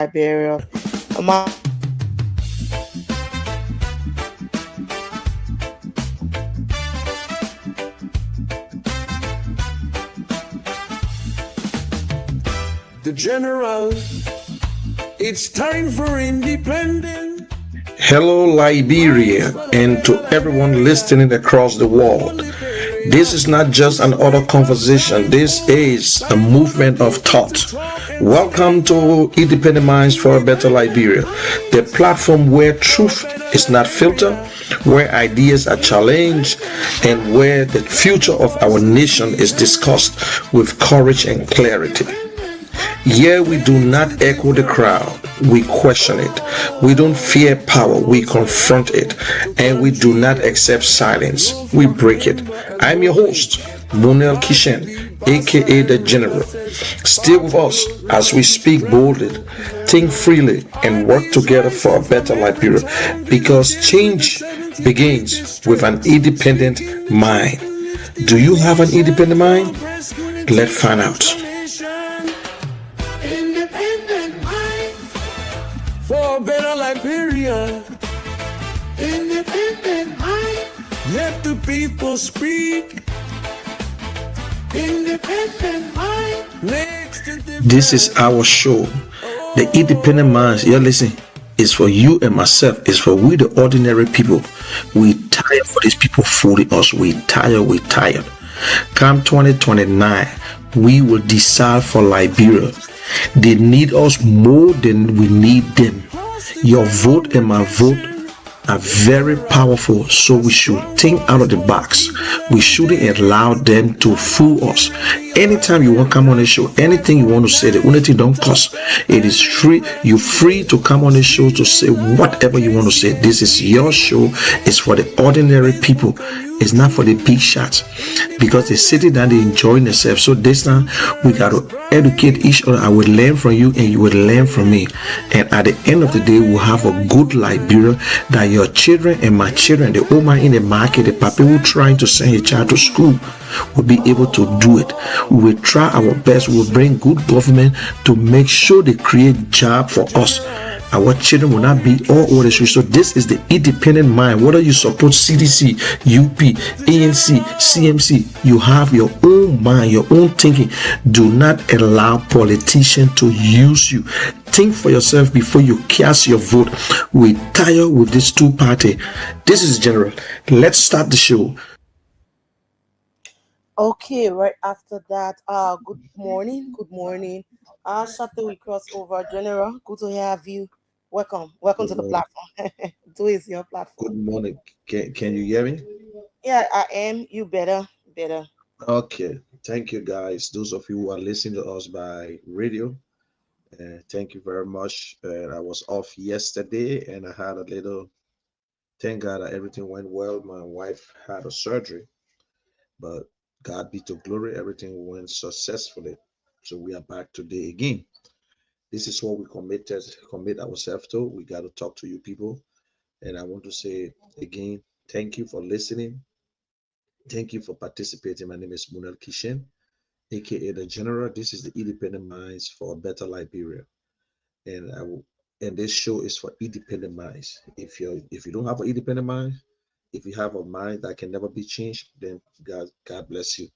Liberia. My The general, it's time for independence. Hello, Liberia, and to everyone listening across the world. This is not just an auto conversation, this is a movement of thought. Welcome to Independent Minds for a Better Liberia, the platform where truth is not filtered, where ideas are challenged, and where the future of our nation is discussed with courage and clarity. Here we do not echo the crowd, we question it. We don't fear power, we confront it. And we do not accept silence, we break it. I'm your host, Monel Kishen, aka The General. Stay with us as we speak boldly, think freely, and work together for a better Liberia. Because change begins with an independent mind. Do you have an independent mind? Let's find out. Independent mind for a better Liberia. Independent mind. Let the people speak. Independent mind. This is our show. The Independent Minds, you're listening, is for you and myself. It's for we, the ordinary people. We tired for these people fooling us. We tired. Come 2029, we will decide for Liberia. They need us more than we need them. Your vote and my vote are very powerful, so we should think out of the box. We shouldn't allow them to fool us. Anytime you want to come on the show, anything you want to say, the only thing don't cost. It is free. You're free to come on the show to say whatever you want to say. This is your show. It's for the ordinary people. It's not for the big shots, because they're sitting down, they're enjoying themselves. So this time we got to educate each other. I will learn from you and you will learn from me. And at the end of the day, we'll have a good Liberia that your children and my children, the woman in the market, the people who trying to send a child to school, will be able to do it. We will try our best. We will bring good government to make sure they create job for us. Our children will not be all over the street. So this is the independent mind. Whether you support CDC, UP, ANC, CMC, you have your own mind, your own thinking. Do not allow politicians to use you. Think for yourself before you cast your vote. We're tired with this two-party. This is General. Let's start the show. okay, right after that, good morning. Shortly we cross over, General. Good to have you. Welcome Good to the morning. platform. Do is your Good platform. morning. Can you hear me? Yeah, I am. You better. Okay. Thank you, guys. Those of you who are listening to us by radio, thank you very much. I was off yesterday and I had a little, thank God that everything went well. My wife had a surgery, but God be to glory, everything went successfully. So we are back today again. This is what we commit ourselves to. We got to talk to you people. And I want to say again, thank you for listening. Thank you for participating. My name is Munel Kishen, aka the General. This is the Independent Minds for a Better Liberia. And and this show is for independent minds. If you don't have an independent mind, if you have a mind that can never be changed, then God bless you.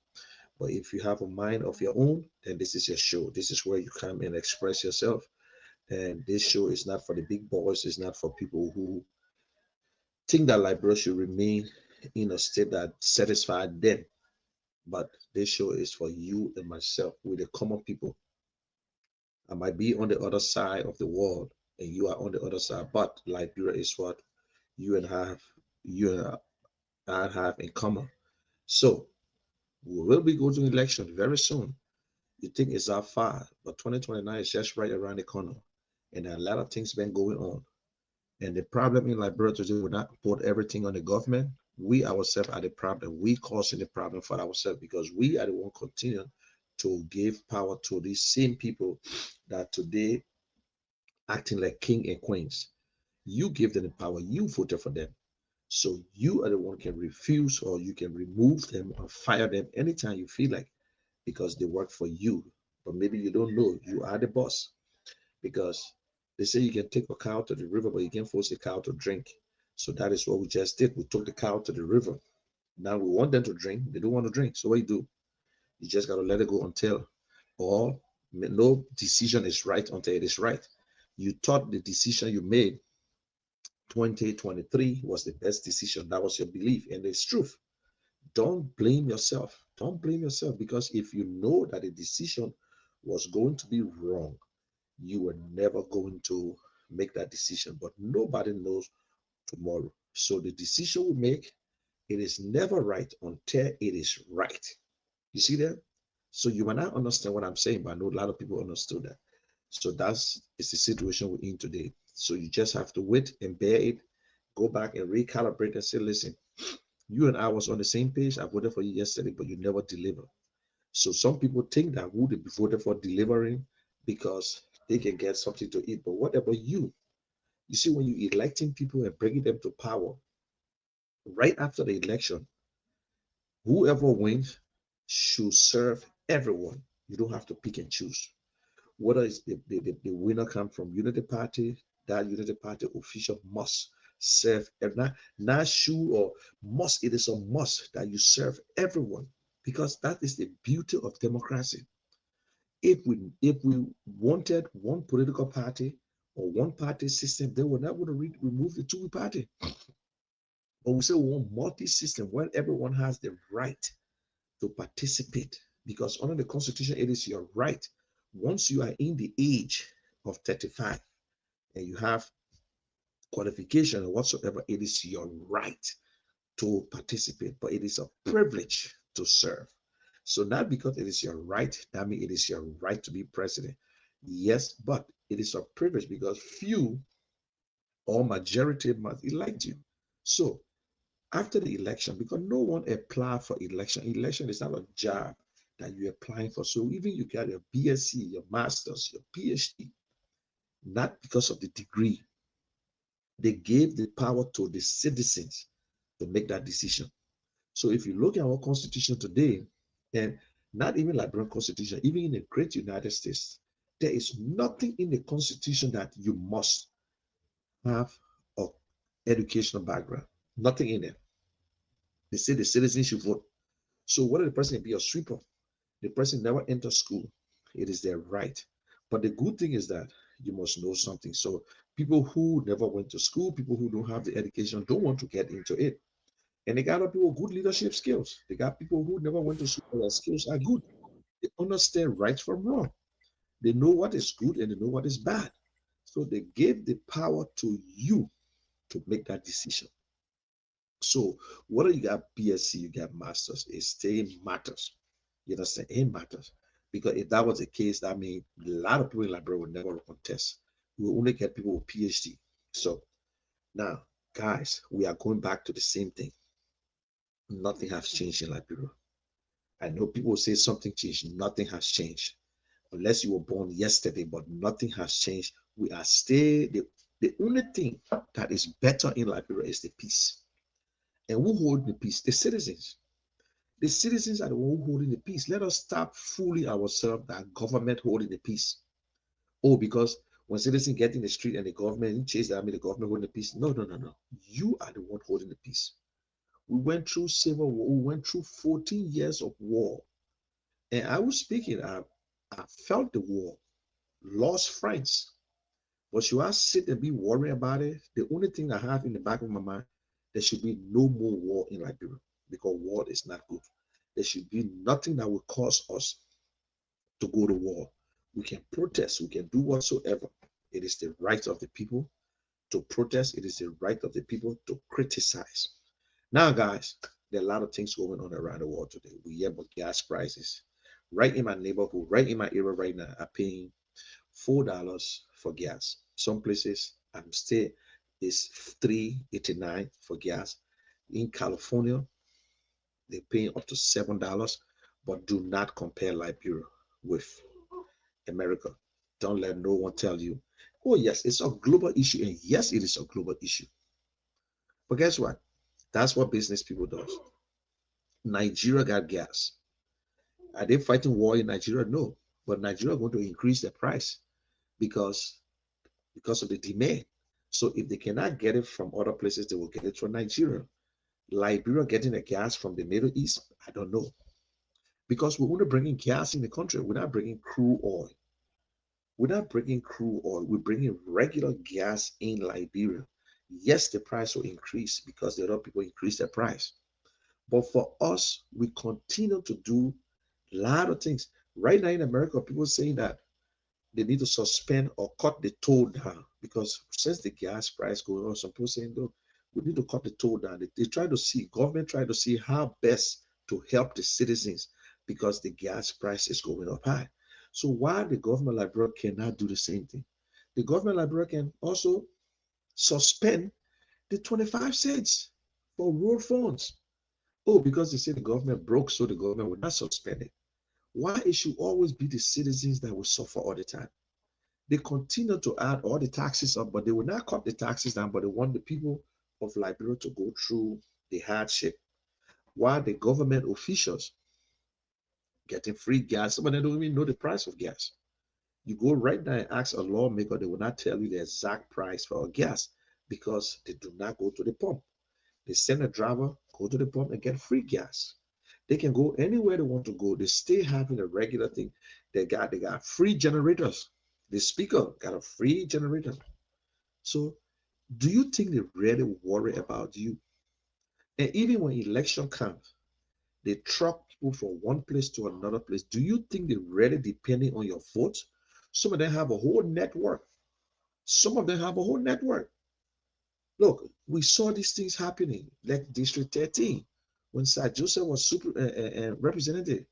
But if you have a mind of your own, then this is your show. This is where you come and express yourself. And this show is not for the big boys. It's not for people who think that Liberia should remain in a state that satisfied them. But this show is for you and myself, with the common people. I might be on the other side of the world and you are on the other side, but Liberia is what you and I have you and I have in common. So we will be going to election very soon. You think it's that far, but 2029 is just right around the corner. And a lot of things been going on. And the problem in Liberia today, we not put everything on the government. We ourselves are the problem. We causing the problem for ourselves because we are the one continue to give power to these same people that today acting like king and queens. You give them the power, you voted for them. So you are the one can refuse or you can remove them or fire them anytime you feel like because they work for you. But maybe you don't know you are the boss because They say you can take a cow to the river, but you can't force a cow to drink. So that is what we just did. We took the cow to the river. Now we want them to drink. They don't want to drink. So what you do? You just got to let it go until, or no decision is right until it is right. You thought the decision you made 2023 was the best decision. That was your belief, and it's truth. Don't blame yourself. Don't blame yourself, because if you know that the decision was going to be wrong, you were never going to make that decision. But nobody knows tomorrow. So the decision we make, it is never right until it is right. You see that? So you might not understand what I'm saying, but I know a lot of people understood that. So that's it's the situation we're in today. So you just have to wait and bear it, go back and recalibrate and say, listen, you and I was on the same page. I voted for you yesterday, but you never deliver. So some people think that would be voted for delivering because they can get something to eat. But what about you? You see, when you electing people and bringing them to power, right after the election, whoever wins should serve everyone. You don't have to pick and choose. Whether it's the winner come from Unity Party, that Unity Party official must serve, and not should or must, it is a must that you serve everyone, because that is the beauty of democracy. If we wanted one political party or one party system, they would not want to remove the two party. But we say we want multi-system where everyone has the right to participate, because under the constitution it is your right. Once you are in the age of 35 and you have qualification or whatsoever, it is your right to participate, but it is a privilege to serve. So not because it is your right, that means it is your right to be president. Yes, but it is a privilege because few or majority must elect you. So after the election, because no one apply for election is not a job that you're applying for. So even you got your BSc, your master's, your PhD, not because of the degree, they gave the power to the citizens to make that decision. So if you look at our constitution today, and not even Liberian constitution, even in the great United States, there is nothing in the constitution that you must have a educational background. Nothing in there. They say the citizens should vote. So whether the person be a sweeper, the person never enters school, it is their right. But the good thing is that you must know something. So people who never went to school, people who don't have the education, don't want to get into it. And they got other people with good leadership skills. They got people who never went to school, but their skills are good. They understand right from wrong. They know what is good and they know what is bad. So they gave the power to you to make that decision. So whether you got BSc, you got masters, it still matters. You understand? It matters. Because if that was the case, that means a lot of people in Liberia would never contest. We will only get people with PhD. So now, guys, we are going back to the same thing. Nothing has changed in Liberia. I know people say something changed. Nothing has changed. Unless you were born yesterday, but nothing has changed. We are still the only thing that is better in Liberia is the peace. And who hold the peace? The citizens. The citizens are the one who holding the peace. Let us stop fooling ourselves that government holding the peace. Oh, because when citizens get in the street and the government chase them, I mean the government holding the peace. No, no, no, no. You are the one holding the peace. We went through civil war. We went through 14 years of war. And I was speaking, I felt the war, lost friends. But you ask sit and be worried about it. The only thing I have in the back of my mind, there should be no more war in Liberia because war is not good. There should be nothing that will cause us to go to war. We can protest, we can do whatsoever. It is the right of the people to protest, it is the right of the people to criticize. Now, guys, there are a lot of things going on around the world today. We hear about gas prices. Right in my neighborhood, right in my area right now, I'm paying $4 for gas. Some places I'm still is 3.89 for gas. In California, they're paying up to $7, but do not compare Liberia with America. Don't let no one tell you, oh yes, it's a global issue, and yes, it is a global issue. But guess what? That's what business people does. Nigeria got gas. Are they fighting war in Nigeria? No. But Nigeria going to increase the price because because of the demand. So if they cannot get it from other places, they will get it from Nigeria. Liberia getting the gas from the Middle East, I don't know. Because we're only bringing gas in the country. We're not bringing crude oil. We're not bringing crude oil. We're bringing regular gas in Liberia. Yes, the price will increase because the other people increase the price. But for us, we continue to do a lot of things. Right now in America, people saying that they need to suspend or cut the toll down because since the gas price going on, some people saying, no, we need to cut the toll down. They try to see, government try to see how best to help the citizens because the gas price is going up high. So why the government Liberia cannot do the same thing? The government Liberia can also suspend the 25 cents for road funds. Oh, because they say the government broke, so the government will not suspend it. Why it should always be the citizens that will suffer all the time? They continue to add all the taxes up, but they will not cut the taxes down, but they want the people of Liberia to go through the hardship. While the government officials getting free gas, some of them don't even know the price of gas. You go right now and ask a lawmaker, they will not tell you the exact price for a gas because they do not go to the pump. They send a driver, go to the pump and get free gas. They can go anywhere they want to go. They stay having a regular thing. They got free generators. The speaker got a free generator. So do you think they really worry about you? And even when election comes, they truck people from one place to another place. Do you think they really depending on your vote? Some of them have a whole network. Some of them have a whole network. Look, we saw these things happening, like District 13, when Sir Joseph was representative.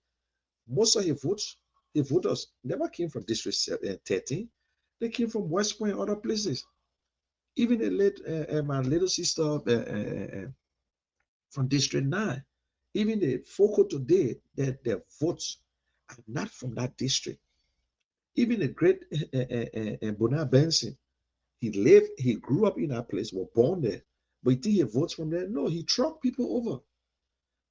Most of his voters never came from District 13. They came from West Point and other places. Even my little sister from District 9, even the Foco today, their votes are not from that district. Even the great Bonar Benson, he grew up in that place, was born there, but you think he votes from there? No, he trucked people over.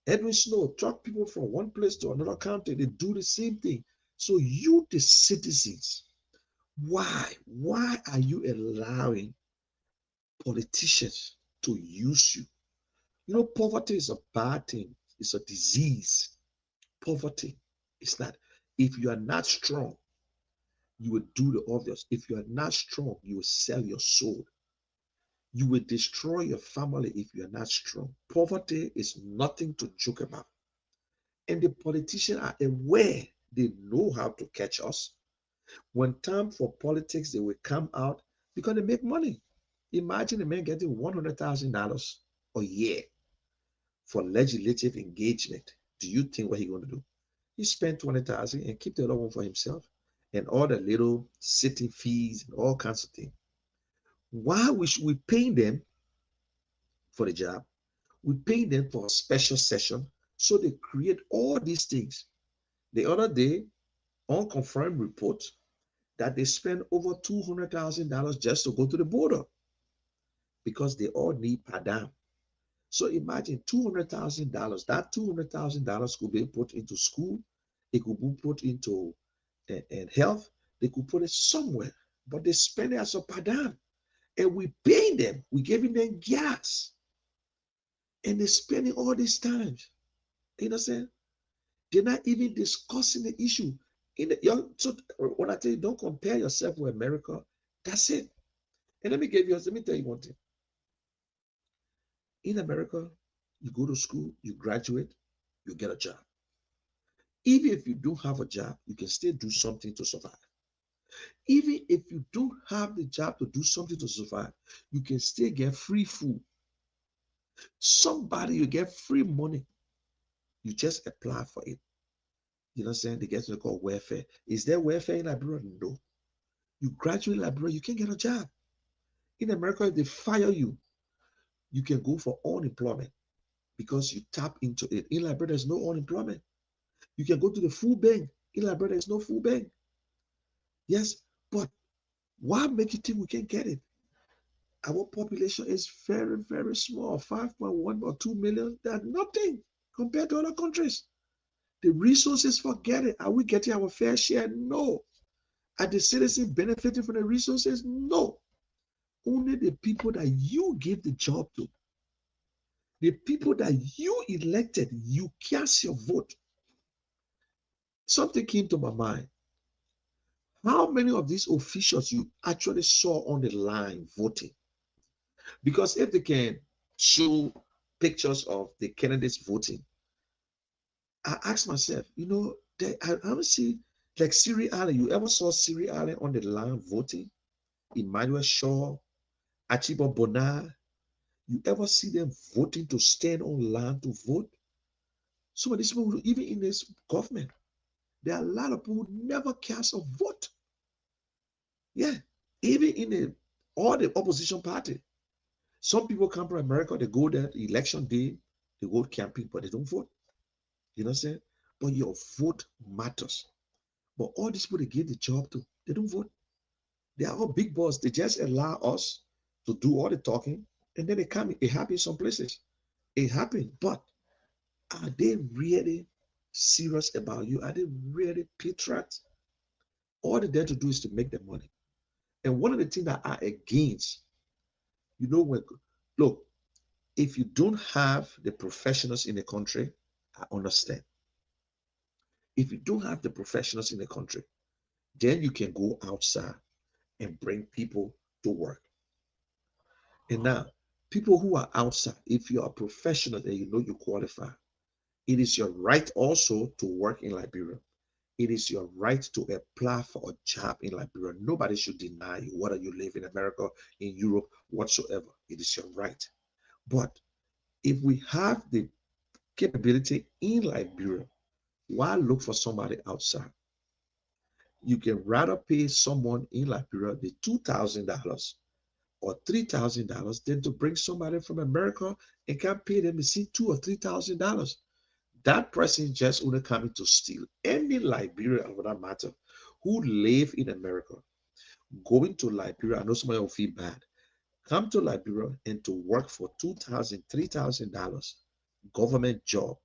Edwin Snow trucked people from one place to another county. They do the same thing. So you, the citizens, why? Why are you allowing politicians to use you? You know, poverty is a bad thing. It's a disease. Poverty is not. If you are not strong, you will do the obvious. If you are not strong, you will sell your soul. You will destroy your family if you are not strong. Poverty is nothing to joke about. And the politicians are aware, they know how to catch us. When time for politics, they will come out because they make money. Imagine a man getting $100,000 a year for legislative engagement. Do you think what he's going to do? He spent 20,000 and keep the other one for himself and all the little city fees and all kinds of things. Why we should we pay them for the job? We pay them for a special session. So they create all these things. The other day, unconfirmed report that they spend over $200,000 just to go to the border because they all need padam. So imagine $200,000. That $200,000 could be put into school. It could be put into and health. They could put it somewhere, but they spend it as a padam, and we pay them. We giving them gas, and they're spending all these times. You know what I'm saying? They're not even discussing the issue. So when I tell you, don't compare yourself with America, that's it. And let me tell you one thing. In America, you go to school, you graduate, you get a job. Even if you don't have a job, you can still do something to survive. Even if you don't have the job to do something to survive, you can still get free food. Somebody, you get free money. You just apply for it. You know what I'm saying? They get to call welfare. Is there welfare in Liberia? No. You graduate in Liberia, you can't get a job. In America, if they fire you, you can go for unemployment because you tap into it. In Liberia, there's no unemployment. You can go to the food bank. In Liberia, there's no food bank. Yes, but why make you think we can get it? Our population is very, very small, 5.1 or 2 million. That's nothing compared to other countries. The resources, forget it. Are we getting our fair share? No. Are the citizens benefiting from the resources? No. Only the people that you give the job to, the people that you elected, you cast your vote. Something came to my mind. How many of these officials you actually saw on the line voting? Because if they can show pictures of the candidates voting, I ask myself, I haven't seen like Siri Allen. You ever saw Siri Allen on the line voting? Emmanuel Shaw, Achibo Bonar. You ever see them voting to stand on land to vote? Some of these people, even in this government, there are a lot of people who never cast a vote. Yeah, even in all the opposition party. Some people come from America, they go there election day, they go camping, but they don't vote. You know what I'm saying? But your vote matters. But all these people they give the job to, they don't vote. They are all big boss. They just allow us to do all the talking, and then they come. It happens some places. It happens, but are they really serious about you? Are they really patriots? All they're there to do is to make the money. And one of the things that are against, when look, if you don't have the professionals in the country, I understand. If you don't have the professionals in the country, then you can go outside and bring people to work. And now, people who are outside, if you are a professional and you know you qualify, it is your right also to work in Liberia. It is your right to apply for a job in Liberia. Nobody should deny you, whether you live in America, in Europe, whatsoever. It is your right. But if we have the capability in Liberia, why look for somebody outside? You can rather pay someone in Liberia the $2,000 or $3,000 than to bring somebody from America and can pay them the same $2,000 or $3,000. That person just only coming to steal. Any Liberian, for that matter, who live in America, going to Liberia, I know somebody will feel bad. Come to Liberia and to work for $2,000, $3,000 government job,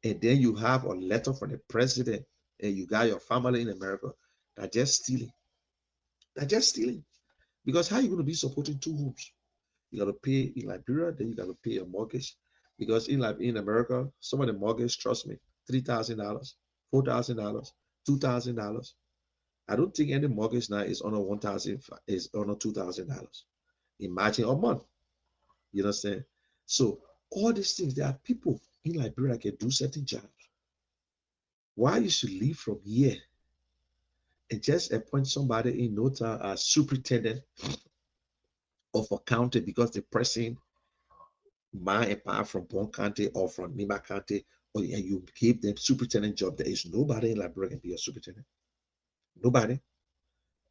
and then you have a letter from the president, and you got your family in America. That just stealing. That just stealing. Because how are you going to be supporting two homes? You got to pay in Liberia, then you got to pay a mortgage. Because in America, some of the mortgage, trust me, $3,000, $4,000, $2,000. I don't think any mortgage now is under 1,000, is under $2,000. Imagine a month. You understand? So all these things, there are people in Liberia that can do certain jobs. Why you should leave from here and just appoint somebody in no time as superintendent of a county because the person mind and power from one county or from Nima County, or and you give them superintendent job. There is nobody in Liberia can be a superintendent. Nobody.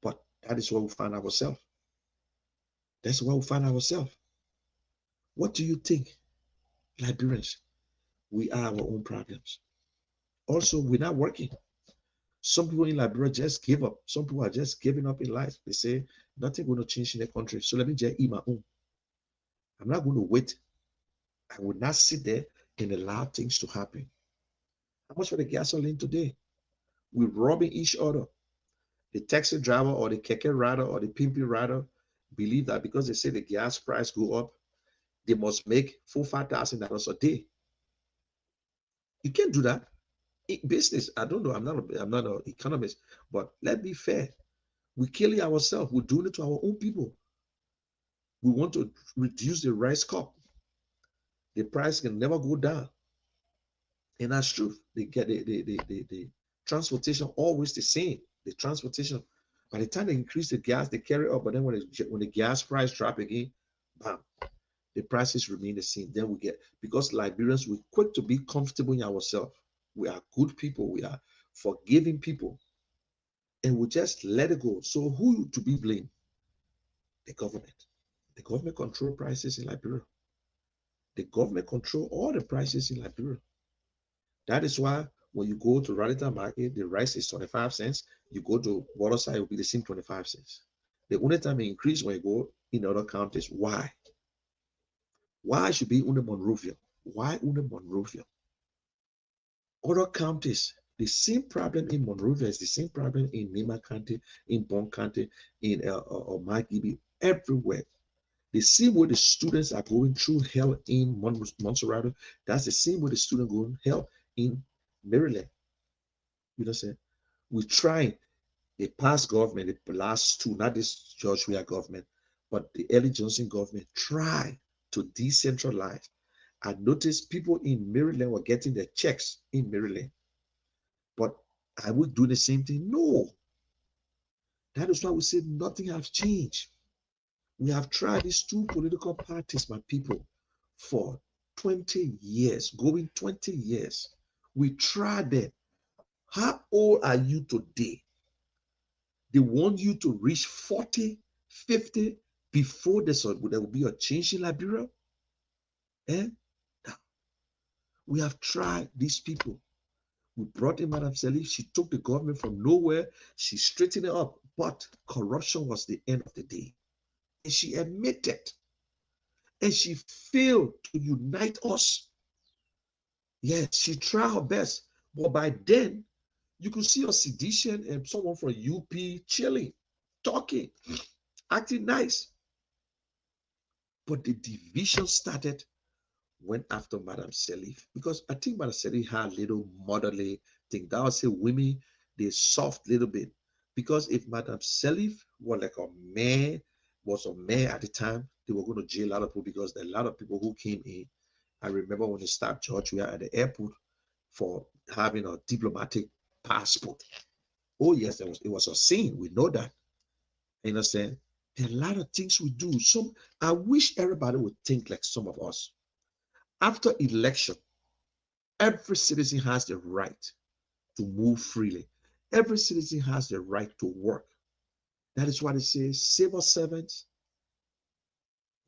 But that is where we find ourselves. That's where we find ourselves. What do you think, Liberians? We are our own problems. Also, we're not working. Some people in Liberia just give up. Some people are just giving up in life. They say nothing going to change in the country. So let me just eat my own. I'm not going to wait. I will not sit there and allow things to happen. How much for the gasoline today? We're robbing each other. The taxi driver or the keke rider or the pimpy rider believe that because they say the gas price go up, they must make $4,000, $5,000 a day. You can't do that. In business, I don't know. I'm not an economist, but let's be fair. We're killing ourselves. We're doing it to our own people. We want to reduce the rice cup. The price can never go down. And that's true. They get the transportation always the same. The transportation, by the time they increase the gas, they carry up. But then when the gas price drop again, bam, the prices remain the same. Then we get, because Liberians, we're quick to be comfortable in ourselves. We are good people. We are forgiving people, and we just let it go. So who to be blamed? The government. The government control prices in Liberia. The government control all the prices in Liberia. That is why when you go to Radiata Market, the rice is 25 cents. You go to Waterside, it will be the same 25 cents. The only time it increase when you go in other counties. Why? Why should be under Monrovia? Why under Monrovia? Other counties, The same problem in Monrovia is the same problem in Nima County, in Bon County, in Magibi, everywhere. The same way the students are going through hell in Montserrat, that's the same way the students going hell in Maryland. You know what I'm saying? We try the past government, the last two, not this George Weah government, but the early Johnson government try to decentralize. I noticed people in Maryland were getting their checks in Maryland, but I would do the same thing. No, that is why we say nothing has changed. We have tried these two political parties, my people, for 20 years, going 20 years. We tried them. How old are you today? They want you to reach 40, 50 before there will be a change in Liberia. Eh? We have tried these people. We brought in Madam Salif. She took the government from nowhere. She straightened it up. But corruption was the end of the day. And she admitted. And she failed to unite us. Yes, she tried her best. But by then, you could see a sedition and someone from UP chilling, talking, acting nice. But the division started went after Madam Salif because I think Madam Salif had a little motherly thing. That would say women, they soft little bit. Because if Madam Salif was like a man, was a man at the time, they were going to jail a lot of people because there are a lot of people who came in. I remember when they stopped George, we were at the airport for having a diplomatic passport. Oh yes, it was a sin. We know that. You understand? There are a lot of things we do. Some I wish everybody would think like some of us. After election, every citizen has the right to move freely. Every citizen has the right to work. That is why they say civil servants,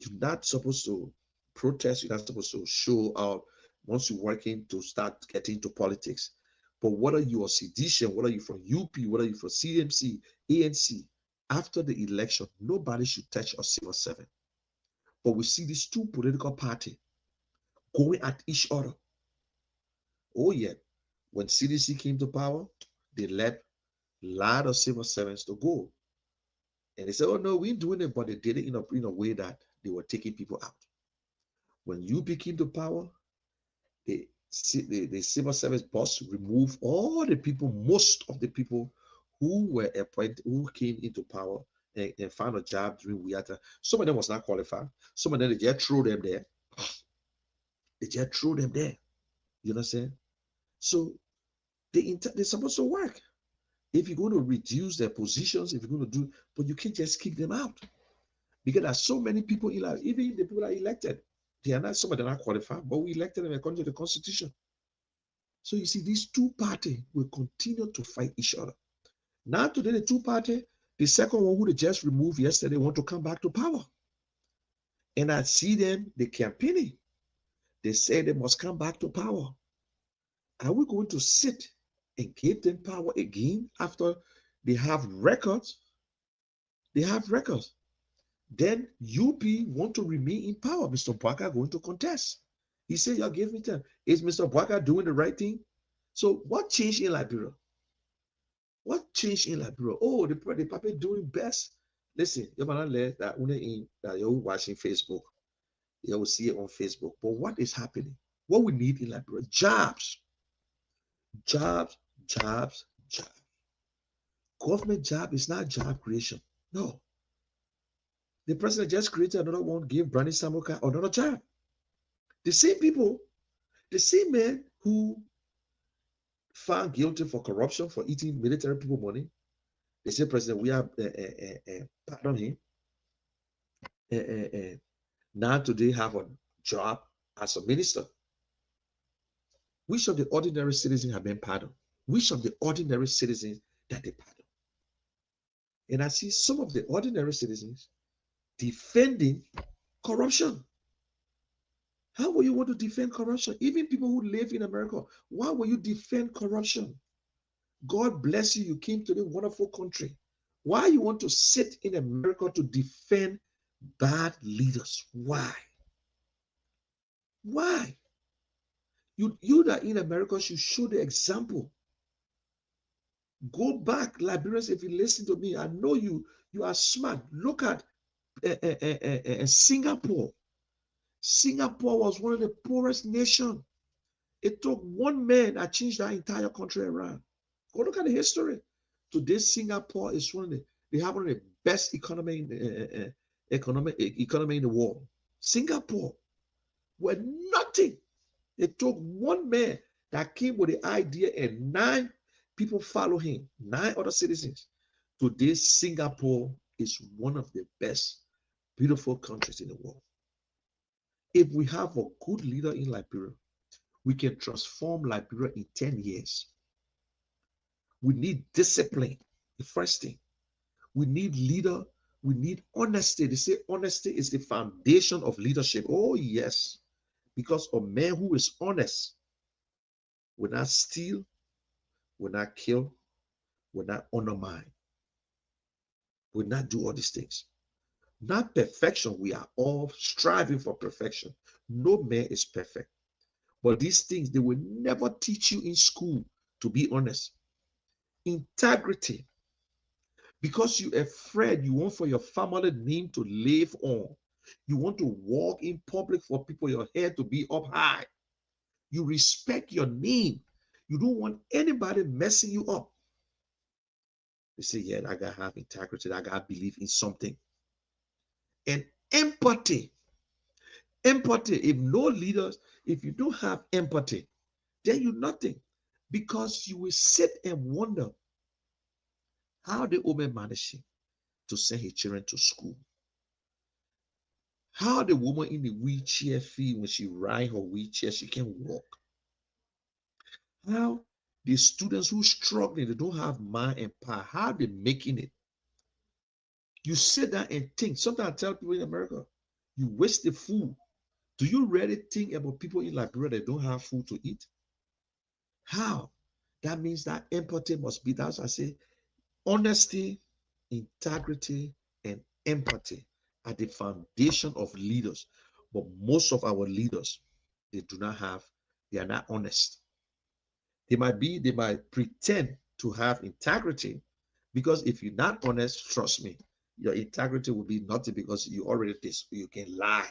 you're not supposed to protest, you're not supposed to show out once you're working to start getting into politics. But whether you're a sedition, whether you're from UP, whether you're from CMC, ANC, after the election, nobody should touch a civil servant. But we see these two political parties going at each other. Oh, yeah. When CDC came to power, they let a lot of civil servants to go. And they said, oh, no, we ain't doing it, but they did it in a way that they were taking people out. When UP came to power, the civil service boss removed all the people, most of the people who were appointed, who came into power and found a job during Wiata. Some of them was not qualified. Some of them, they just threw them there. They just threw them there. You understand? So they're supposed to work. If you're going to reduce their positions, if you're going to do, but you can't just kick them out because there's so many people, even the people that are elected, they are not, some of them are not qualified, but we elected them according to the constitution. So you see, these two parties will continue to fight each other. Now today, the two parties, the second one who they just removed yesterday want to come back to power. And I see them, the campaigning. They say they must come back to power. Are we going to sit and give them power again after they have records? They have records. Then UP want to remain in power. Mr. Bwaka going to contest. He said, y'all give me time. Is Mr. Bwaka doing the right thing? So what changed in Liberia? What changed in Liberia? Oh, the puppet doing best. Listen, you might not let that in that you're watching Facebook. You will see it on Facebook. But what is happening? What we need in Liberia? Jobs. Jobs, jobs, jobs. Government job is not job creation. No. The president just created another one, gave Brandon Samuka another job. The same people, the same men who found guilty for corruption, for eating military people money, they say, President, we have pardon him. Uh, uh, uh, Now today have a job as a minister. Which of the ordinary citizens have been pardoned? Which of the ordinary citizens that they pardon? And I see some of the ordinary citizens defending corruption. How will you want to defend corruption? Even people who live in America, why will you defend corruption? God bless you. You came to the wonderful country. Why you want to sit in America to defend bad leaders? Why? Why? You that in America should show the example. Go back, Liberians, if you listen to me. I know you are smart. Look at Singapore. Singapore was one of the poorest nations. It took one man that changed that entire country around. Go look at the history. Today, Singapore is they have one of the best economy in the world. Singapore were nothing. It took one man that came with the idea, and 9 people follow him, 9 other citizens. Today, Singapore is one of the best, beautiful countries in the world. If we have a good leader in Liberia, we can transform Liberia in 10 years. We need discipline, the first thing. We need leader. We need honesty. They say honesty is the foundation of leadership. Oh, yes. Because a man who is honest will not steal, will not kill, will not undermine, will not do all these things. Not perfection. We are all striving for perfection. No man is perfect. But these things, they will never teach you in school to be honest. Integrity. Because you're afraid, you want for your family name to live on. You want to walk in public for people, your head to be up high. You respect your name. You don't want anybody messing you up. They say, yeah, I gotta have integrity. I gotta believe in something. And empathy. Empathy. If no leaders, if you don't have empathy, then you're nothing. Because you will sit and wonder how the woman managed to send her children to school. How the woman in the wheelchair feel when she ride her wheelchair, she can walk. How the students who struggling, they don't have mind and power, how they making it. You sit down and think. Sometimes I tell people in America, you waste the food. Do you really think about people in Liberia that don't have food to eat? How? That means that empathy must be. That's why I say honesty, integrity, and empathy are the foundation of leaders. But most of our leaders, they do not have, they are not honest. They might pretend to have integrity, because if you're not honest, trust me, your integrity will be nothing, because you already you can lie.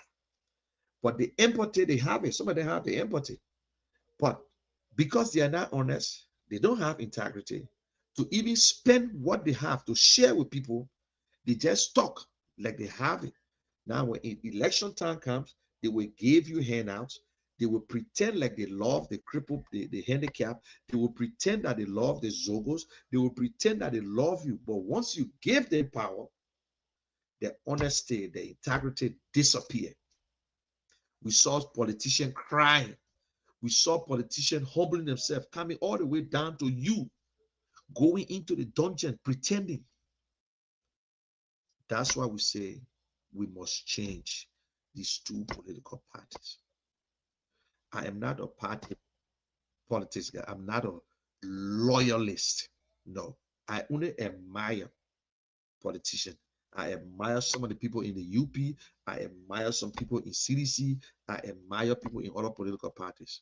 But the empathy they have it, some of them have the empathy. But because they are not honest, they don't have integrity to even spend what they have to share with people. They just talk like they have it. Now, when election time comes, they will give you handouts. They will pretend like they love the crippled, the handicapped. They will pretend that they love the Zogos. They will pretend that they love you. But once you give them power, their honesty, their integrity disappear. We saw politicians crying. We saw politicians humbling themselves, coming all the way down to you, going into the dungeon, pretending. That's why we say we must change these two political parties. I am not a party politics guy. I'm not a loyalist. No, I only admire politicians. I admire some of the people in the UP. I admire some people in CDC. I admire people in other political parties.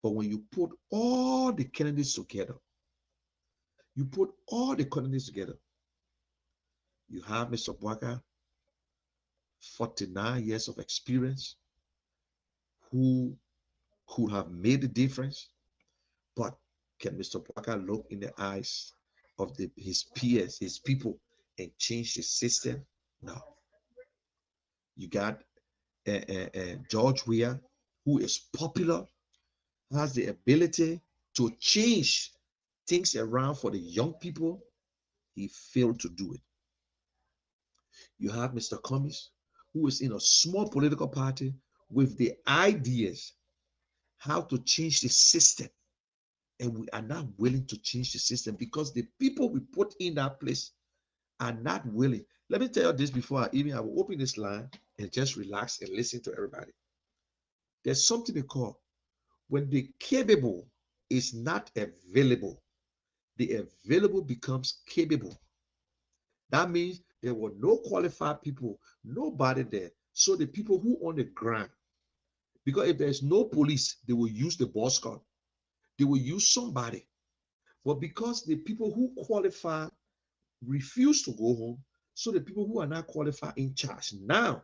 But when you put all the candidates together, you put all the candidates together, you have Mr. Bwaka, 49 years of experience, who could have made a difference. But can Mr. Bwaka look in the eyes of his peers, his people, and change the system? No. You got George Weah, who is popular, has the ability to change things around for the young people. He failed to do it. You have Mr. Cummings, who is in a small political party with the ideas how to change the system. And we are not willing to change the system because the people we put in that place are not willing. Let me tell you this before I will open this line and just relax and listen to everybody. There's something they call when the capable is not available, the available becomes capable. That means there were no qualified people, nobody there. So the people who on the ground, because if there's no police, they will use the boss card. They will use somebody. But because the people who qualify refuse to go home, so the people who are not qualified in charge. Now,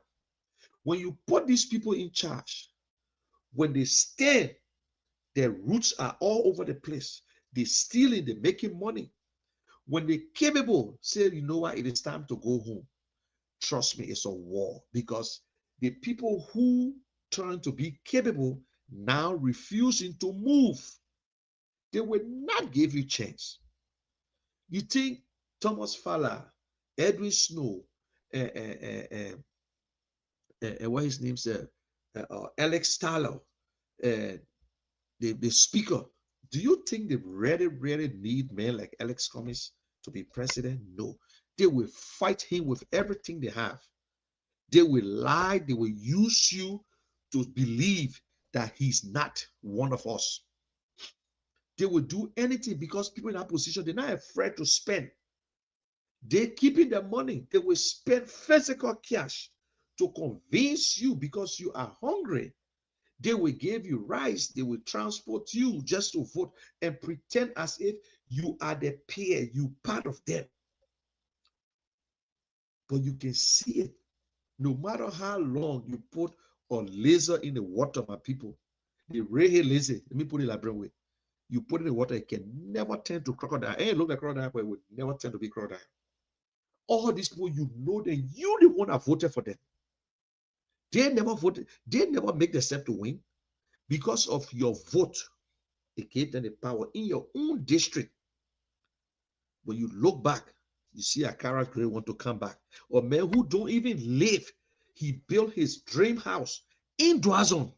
when you put these people in charge, when they stand, their roots are all over the place. They stealing, they're making money. When they're capable, say, you know what, it is time to go home. Trust me, it's a war because the people who turn to be capable now refusing to move. They will not give you chance. You think Thomas Fowler, Edwin Snow, uh, uh, uh, what his name said, Alex Tyler, uh, the speaker. Do you think they really need men like Alex Cummings to be president? No. They will fight him with everything they have. They will lie, they will use you to believe that he's not one of us. They will do anything because people in that position, they're not afraid to spend. They're keeping the money. They will spend physical cash to convince you because you are hungry. They will give you rice. They will transport you just to vote and pretend as if you are the peer, you part of them. But you can see it. No matter how long you put a laser in the water, my people, the red laser, let me put it like way. You put it in the water, it can never turn to crocodile. It ain't look like crocodile, but it would never turn to be crocodile. All these people, you know that you the one that voted for them. They never voted, they never make the step to win because of your vote. It gave them the power in your own district. When you look back, you see a Akara Gray want to come back. Or men who don't even live. He built his dream house in Dwazon,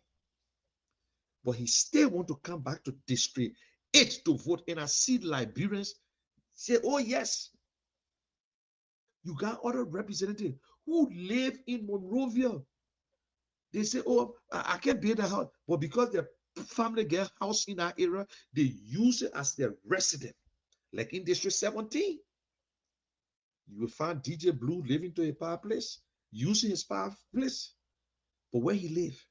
but he still want to come back to district 8 to vote. And I see Liberians say, oh yes, you got other representatives who live in Monrovia. They say, oh, I can't build a house. But because their family get house in that area, they use it as their resident. Like in District 17, you will find DJ Blue living to a power place, using his power place, but where he live.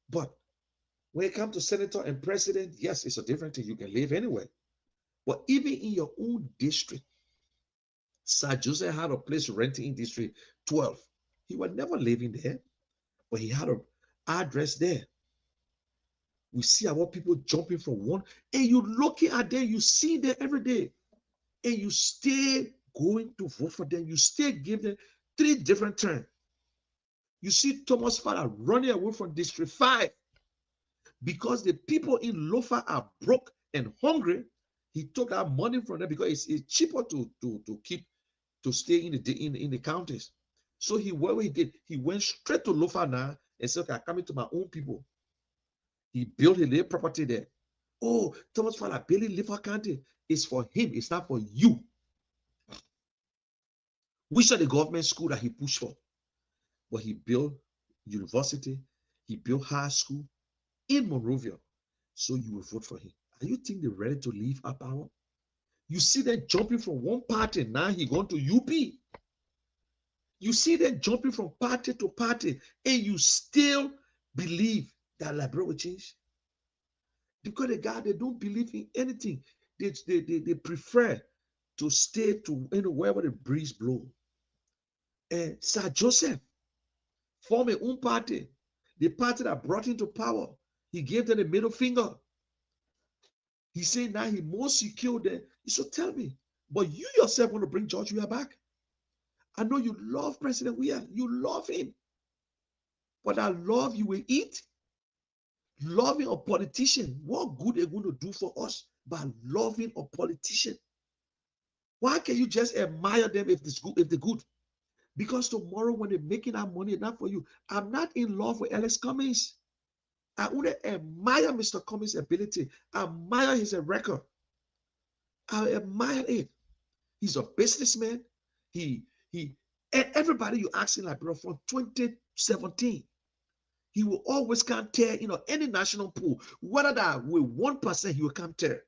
But when it comes to senator and president, yes, it's a different thing. You can live anywhere. But even in your own district, Sir Joseph had a place renting in District 12. He was never living there, but he had an address there. We see our people jumping from one, and you looking at them, you see them every day, and you stay going to vote for them. You stay give them 3 different terms. You see Thomas Father running away from District 5 because the people in Lofa are broke and hungry. He took that money from them because it's cheaper to keep to stay in the counties. So what he did, he went straight to Lofa now and said, okay, I'm coming to my own people. He built a little property there. Oh, Thomas Fowler building Lofa County is for him, it's not for you. Which are the government school that he pushed for? But he built university, he built high school in Monrovia. So you will vote for him. Are you think they're ready to leave our power? You see them jumping from one party, now he going to UP. You see them jumping from party to party, and you still believe that Liberia will change? Because the guy, they don't believe in anything. They prefer to stay to wherever the breeze blow. And Sir Joseph formed a own party. The party that brought him to power. He gave them the middle finger. He said now he more secure than. So tell me, but you yourself want to bring George Weah back? I know you love President Weah. You love him. But that love you will eat. Loving a politician, what good are going to do for us by loving a politician? Why can you just admire them if it's good, if they're good? Because tomorrow when they're making that money, not for you. I'm not in love with Alex Cummings. I only admire Mr. Cummings' ability. I admire his record. I admire it. He's a businessman. He everybody you ask him like bro from 2017. He will always come tear, any national pool, whether that with 1%, he will come tear.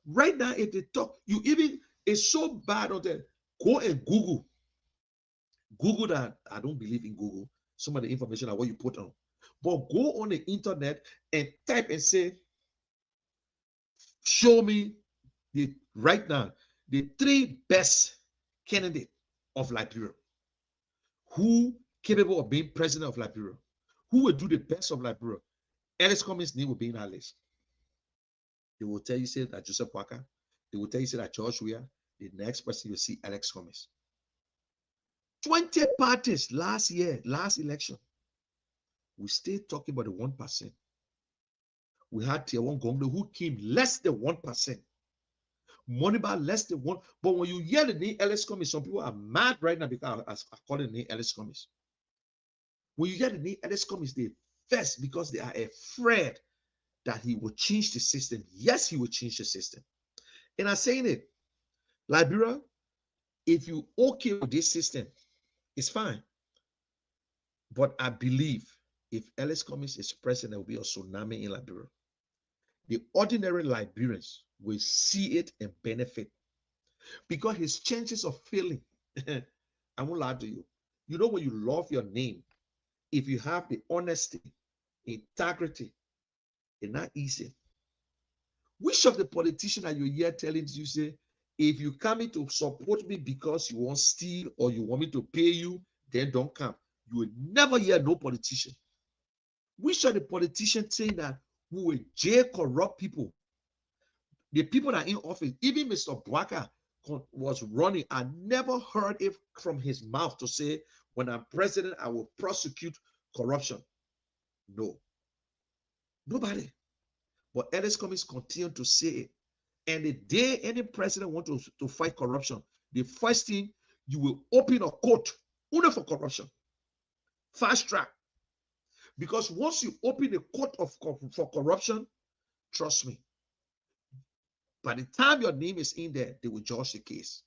Right now, if they talk, you even, it's so bad on there. Go and Google. Google that. I don't believe in Google. Some of the information are what you put on. But go on the internet and type and say Show me right now the three best candidates of Liberia who capable of being president of Liberia, who will do the best of Liberia. Alex Cummings' name will be in that list. They will tell you say that Joseph Walker. They will tell you say that George Weah. The next person you see Alex Cummings. 20 parties last year, last election. We still talking about the 1%. We had Tier 1 Gonglo who came less than 1%. Moneyball less than 1. But when you hear the name Alex Cummings, some people are mad right now because I call the name Alex Cummings. When you hear the name Alex Cummings, they first because they are afraid that he will change the system. Yes, he will change the system. And I'm saying it, Liberia, if you okay with this system, it's fine. But I believe if Alex Cummings is president, there will be a tsunami in Liberia. The ordinary Liberians will see it and benefit because his chances of failing, I won't lie to you. You know, when you love your name, if you have the honesty, integrity, it's not easy. Which of the politicians are you here telling you say, if you come in to support me because you want steal or you want me to pay you, then don't come. You will never hear no politician. Which of the politicians saying that we will jail corrupt people? The people that are in office, even Mr. Bwaka was running. I never heard it from his mouth to say, when I'm president, I will prosecute corruption. No. Nobody. But Alex Cummings continue to say it. And the day any president wants to fight corruption, the first thing you will open a court only for corruption. Fast track. Because once you open a court for corruption, trust me, by the time your name is in there, they will judge the case.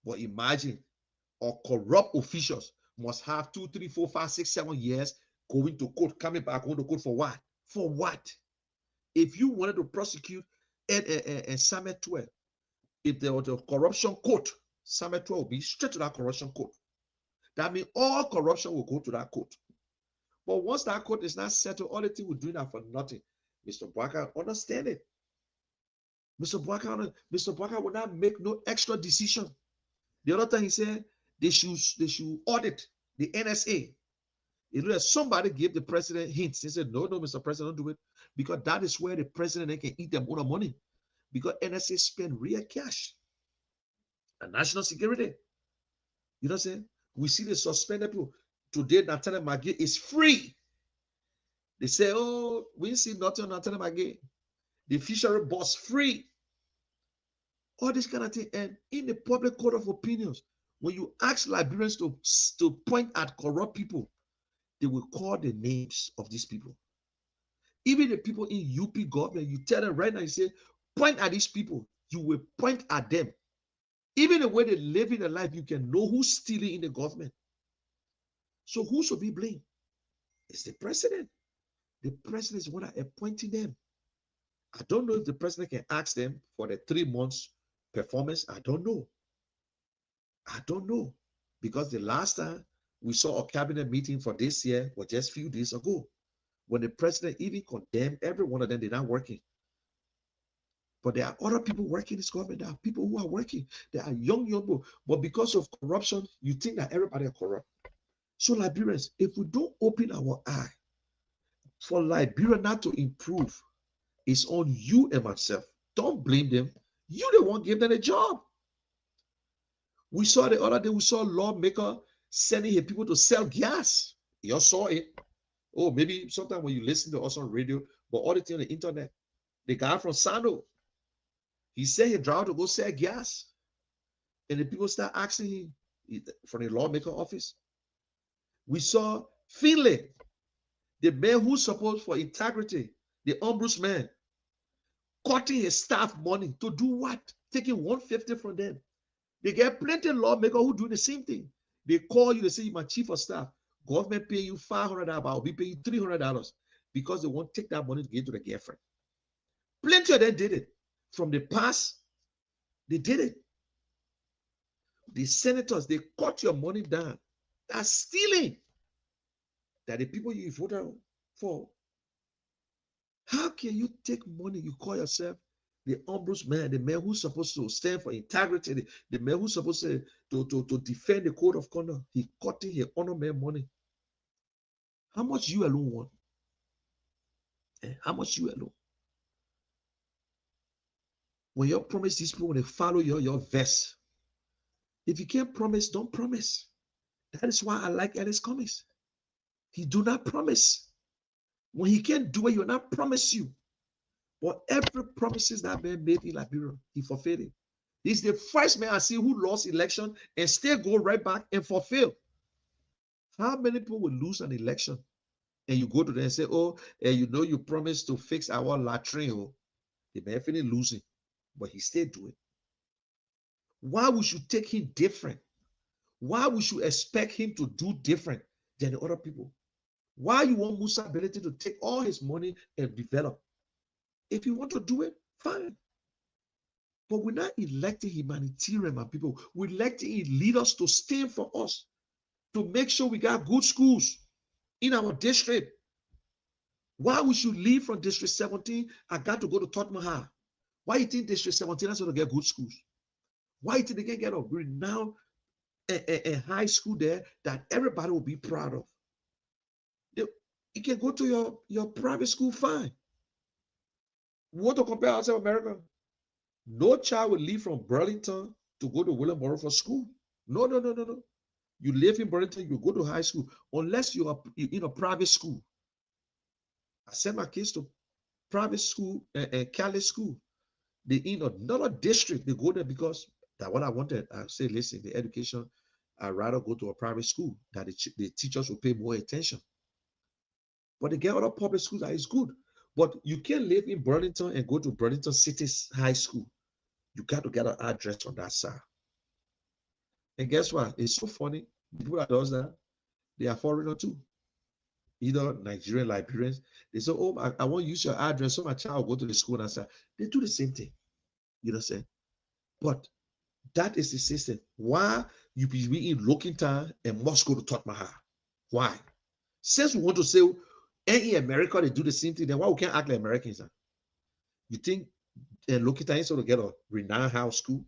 But imagine, or corrupt officials must have 2, 3, 4, 5, 6, 7 years going to court, coming back, going to court for what? For what? If you wanted to prosecute and Summit 12, if there was a corruption court, Summit 12 will be straight to that corruption court. That means all corruption will go to that court. But once that court is not settled, all the thing we're doing that for nothing. Mr. Bwaka understand it. Mr. Bwaka will not make no extra decision. The other time he said they should audit the NSA. You know that somebody gave the president hints. He said, no, Mr. President, don't do it. Because that is where the president can eat them own money. Because NSA spend real cash. And national security. You know what I'm saying? We see the suspended people. Today, Natana Magui is free. They say, oh, we see nothing on Natana Magui. The fishery boss free. All this kind of thing. And in the public court of opinions, when you ask Liberians to point at corrupt people, they will call the names of these people. Even the people in UP government, you tell them right now, you say, point at these people. You will point at them. Even the way they live in their life, you can know who's stealing in the government. So who should be blamed? It's the president. The president is one that appointing them. I don't know if the president can ask them for the 3 months performance. I don't know. I don't know. Because the last time we saw a cabinet meeting for this year was just a few days ago, when the president even condemned every one of them. They're not working. But there are other people working in this government. There are people who are working. There are young people. But because of corruption, you think that everybody is corrupt. So Liberians, if we don't open our eye for Liberia not to improve, it's on you and myself. Don't blame them. You the one give them a job. We saw the other day, we saw a lawmaker sending his people to sell gas. You saw it. Oh, maybe sometimes when you listen to us on radio, but all the thing on the internet. The guy from Sando, he said he drove to go sell gas. And the people start asking him from the lawmaker office. We saw Finlay, the man who's supposed for integrity, the ombudsman, cutting his staff money to do what? Taking 150 from them. They get plenty of lawmakers who do the same thing. They call you, they say, you're my chief of staff. Government pay you $500, I'll be paying you $300 because they won't take that money to give to the girlfriend. Plenty of them did it. From the past, they did it. The senators, they cut your money down. That's stealing. That the people you voted for. How can you take money, you call yourself The ombudsman, the man who's supposed to stand for integrity, the man who's supposed to defend the code of conduct, he cutting his honor man money. How much you alone want? How much you alone? When you promise these people, when they follow your verse, if you can't promise, don't promise. That is why I like Ellis Cummings. He do not promise. When he can't do it, he will not promise you. But every promises that man made in Liberia, he fulfilled it. He's the first man I see who lost election and still go right back and fulfill. How many people will lose an election and you go to them and say, oh, you know you promised to fix our latrine. Oh, they may finish losing, but he still do it. Why we should take him different? Why we should expect him to do different than the other people? Why you want Musa ability to take all his money and develop? If you want to do it, fine. But we're not electing humanitarian, my people. We're electing leaders to stand for us, to make sure we got good schools in our district. Why we should leave from District 17, I got to go to Tottenham High. Why you think District 17 is going to get good schools? Why you think they can get a renowned a high school there that everybody will be proud of? You can go to your private school, fine. We want to compare ourselves to America. No child will leave from Burlington to go to Williamsboro for school. No. You live in Burlington, you go to high school, unless you are in a private school. I send my kids to private school and Cali school. They in another district, they go there because that's what I wanted. I say, listen, the education, I'd rather go to a private school that the teachers will pay more attention. But they get other public schools that is good. But you can't live in Burlington and go to Burlington City's high school. You got to get an address on that side. And guess what? It's so funny. The people that does that, they are foreigner too. Either Nigerian, Liberians. They say, oh, I want to use your address so my child will go to the school and say, they do the same thing. You know what I'm saying? But that is the system. Why you be in Lokintown and must go to Tottenham? Why? Since we want to say, in America, they do the same thing, then why we can't act like Americans? Huh? You think Lokintown is going to get a renowned house school?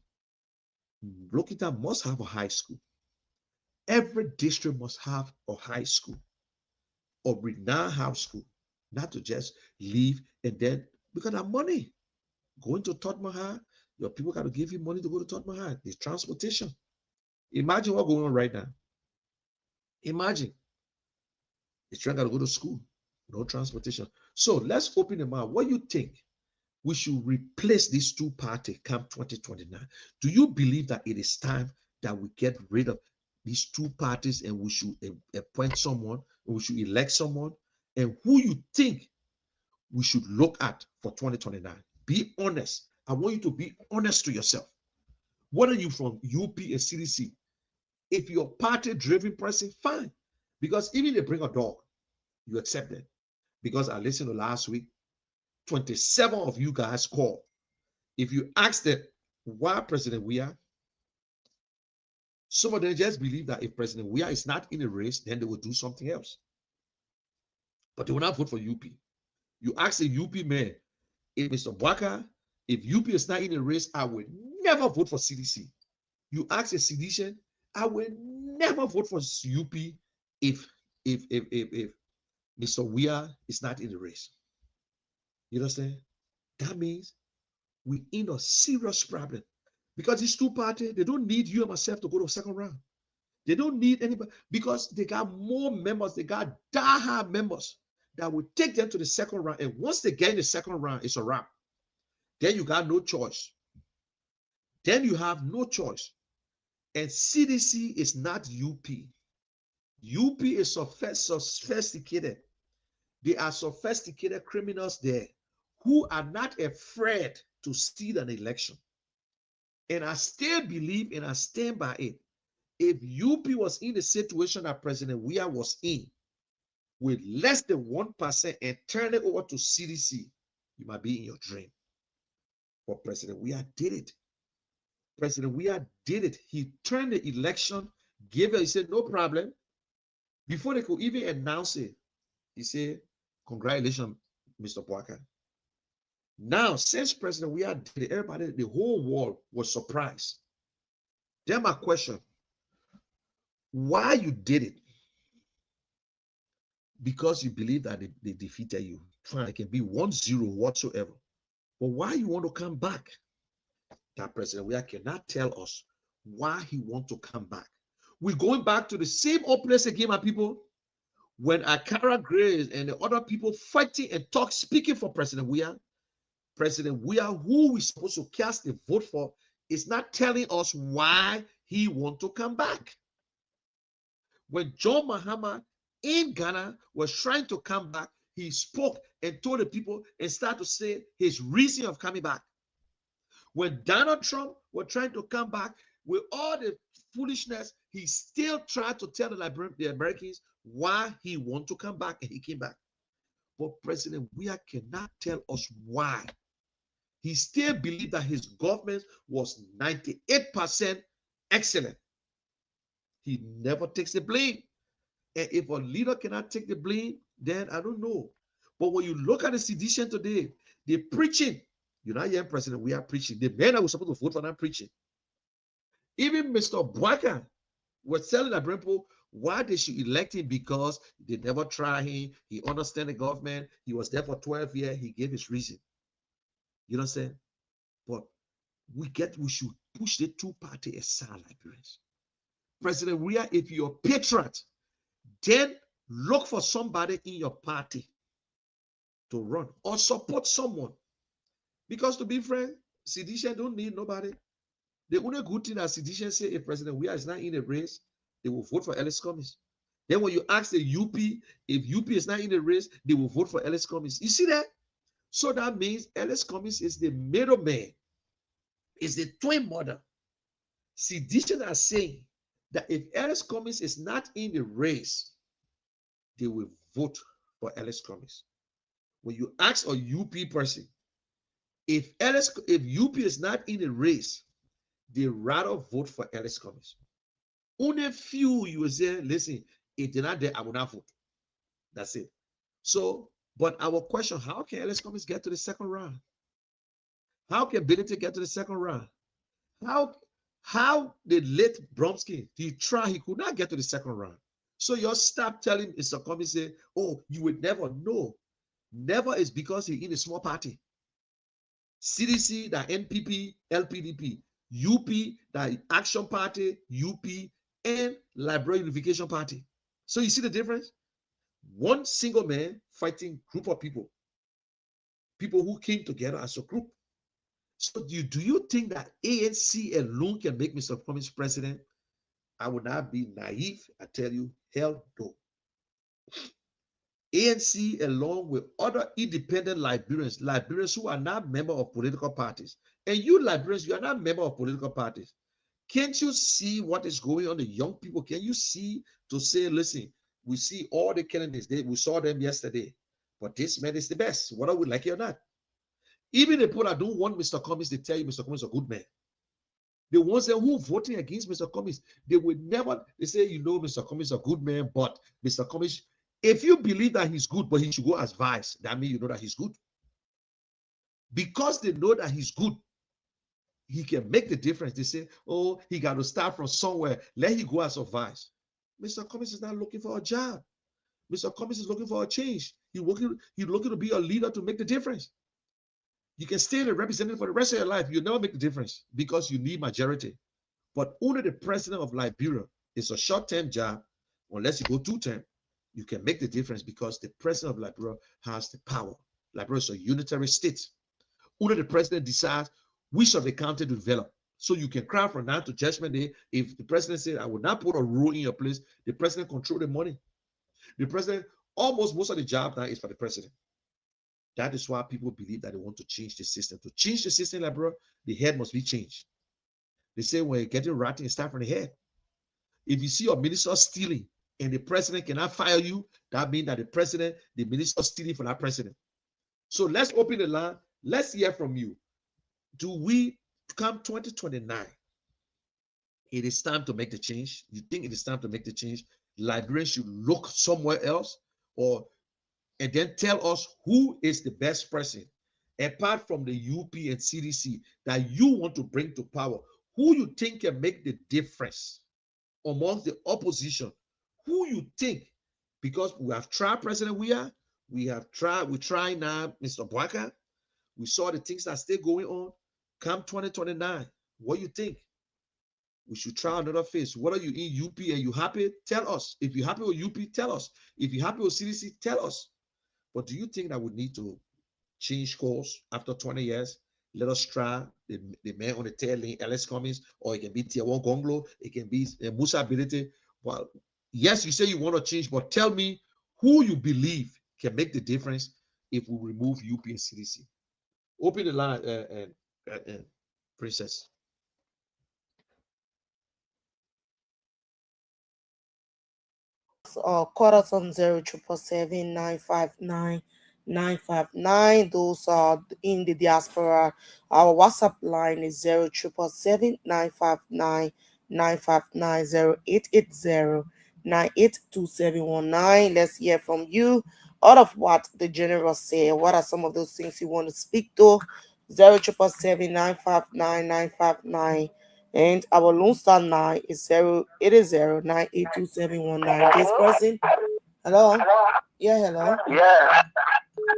Lokintown must have a high school. Every district must have a high school or renowned house school, not to just leave and then because of money. Going to Tottenham High, your people got to give you money to go to Tottenham High. The transportation. Imagine what's going on right now. Imagine the children got to go to school, no transportation. So let's open the mind. What do you think? We should replace these two parties come 2029. Do you believe that it is time that we get rid of these two parties and we should appoint someone, we should elect someone, and who you think we should look at for 2029? Be honest. I want you to be honest to yourself. What are you from UP and CDC? If you're party-driven person, fine. Because even if they bring a dog, you accept it. Because I listened to last week, 27 of you guys called. If you ask them why President Weah, some of them just believe that if President Weah is not in the race, then they will do something else. But they will not vote for UP. You ask a UP man, if Mr. Bwaka, if UP is not in the race, I will never vote for CDC. You ask a CDC, I will never vote for UP if Mr. Weah is not in the race. You understand? That means we're in a serious problem. Because these two parties, they don't need you and myself to go to the second round. They don't need anybody because they got more members. They got diehard members that will take them to the second round. And once they get in the second round, it's a wrap. Then you got no choice. Then you have no choice. And CDC is not UP. UP is sophisticated. They are sophisticated criminals there who are not afraid to steal an election. And I still believe and I stand by it. If UP was in the situation that President Weah was in, with less than 1% and turn it over to CDC, you might be in your dream. But President Weah did it. President Weah did it. He turned the election, gave it, he said, no problem. Before they could even announce it, he said, congratulations, Mr. Bwaka. Now, since President we did it, everybody, the whole world was surprised. Then my question, why you did it? Because you believe that they defeated you. Fine, it can be 1-0 whatsoever. But why you want to come back? That President we cannot tell us why he want to come back. We're going back to the same old place again, my people. When Akara Grace and the other people fighting and speaking for President Weah, who we supposed to cast a vote for, is not telling us why he want to come back. When John Mahama in Ghana was trying to come back, he spoke and told the people and started to say his reason of coming back. When Donald Trump was trying to come back with all the foolishness, he still tried to tell the Americans why he want to come back, and he came back. But President Weah cannot tell us why. He still believed that his government was 98% excellent. He never takes the blame. And if a leader cannot take the blame, then I don't know. But when you look at the sedition today, they're preaching. You're not hearing President Weah preaching. The men that were supposed to vote for them preaching. Even Mr. Bwaka was telling the people why they should elect him, because they never try him. He understands the government. He was there for 12 years. He gave his reason. You know what I'm saying? But we should push the two-party aside, Liberians. President Weah, if you're a patriot, then look for somebody in your party to run or support someone. Because to be frank, sedition don't need nobody. The only good thing that sedition say, if President Weah is not in the race, they will vote for Ellis Cummings. Then when you ask the UP, if UP is not in the race, they will vote for Ellis Cummings. You see that? So that means Ellis Cummings is the middleman, is the twin mother. Sedition are saying that if Ellis Cummings is not in the race, they will vote for Ellis Cummings. When you ask a UP person, if UP is not in the race, they rather vote for Ellis Cummings. Only few you will say, listen, if they're not there, I will not vote. That's it. So, but our question, how can Ellis Cummings get to the second round? How can Benedict get to the second round? How did late Bromsky, he could not get to the second round. So you stop telling Mr. Cummings, say, oh, you would never know. Never is because he's in a small party. CDC, the NPP, LPDP, UP, the Action Party, UP, and Liberia Unification Party. So you see the difference? One single man fighting group of people who came together as a group. So do you think that ANC alone can make Mr. Cummings president? I would not be naive. I tell you, hell no. ANC, along with other independent Liberians who are not members of political parties, and you Liberians, you are not members of political parties. Can't you see what is going on? The young people, can you see to say, listen, we see all the candidates, we saw them yesterday, but this man is the best, whether we like it or not. Even the people that don't want Mr. Cummings, they tell you Mr. Cummings is a good man. The ones that who voting against Mr. Cummings, they would never, they say, you know, Mr. Cummings is a good man, but Mr. Cummings, if you believe that he's good, but he should go as vice, that means you know that he's good. Because they know that he's good, he can make the difference. They say, oh, he got to start from somewhere. Let him go as a vice. Mr. Cummings is not looking for a job. Mr. Cummings is looking for a change. He's looking to be a leader to make the difference. You can stay the representative for the rest of your life. You'll never make the difference because you need majority. But only the president of Liberia is a short-term job. Unless you go two-term, you can make the difference because the president of Liberia has the power. Liberia is a unitary state. Only the president decides which of the county to develop. So you can cry from now to judgment day. If the president said, I will not put a rule in your place, the president control the money. The president, almost most of the job now is for the president. That is why people believe that they want to change the system. To change the system, like bro, the head must be changed. They say when you're getting rotten, it starts from the head. If you see your minister stealing and the president cannot fire you, that means that the minister stealing for that president. So let's open the line. Let's hear from you. Do we come 2029? It is time to make the change. You think it is time to make the change? Liberians should look somewhere else, and then tell us who is the best person. apart from the UP and CDC, that you want to bring to power? Who you think can make the difference amongst the opposition? Who you think? Because we have tried President we try now Mr. Bwaka. We saw the things that still going on. Come 2029, what you think? We should try another phase. What are you in UP and you happy? Tell us. If you're happy with UP, tell us. If you're happy with CDC, tell us. But do you think that we need to change course after 20 years? Let us try the man on the tail lane, Alex Cummings, or it can be Tier 1 Gonglo, it can be Musa Ability. Well, yes, you say you want to change, but tell me who you believe can make the difference if we remove UP and CDC. Open the line, Princess. Call us on 0777959 Those are in the diaspora. Our WhatsApp line is 0779559 Let's hear from you. Out of what the general say, what are some of those things you want to speak to? 0777959 and our Lone Star 9 is 080982719. This person, hello? Yeah, hello? Yeah.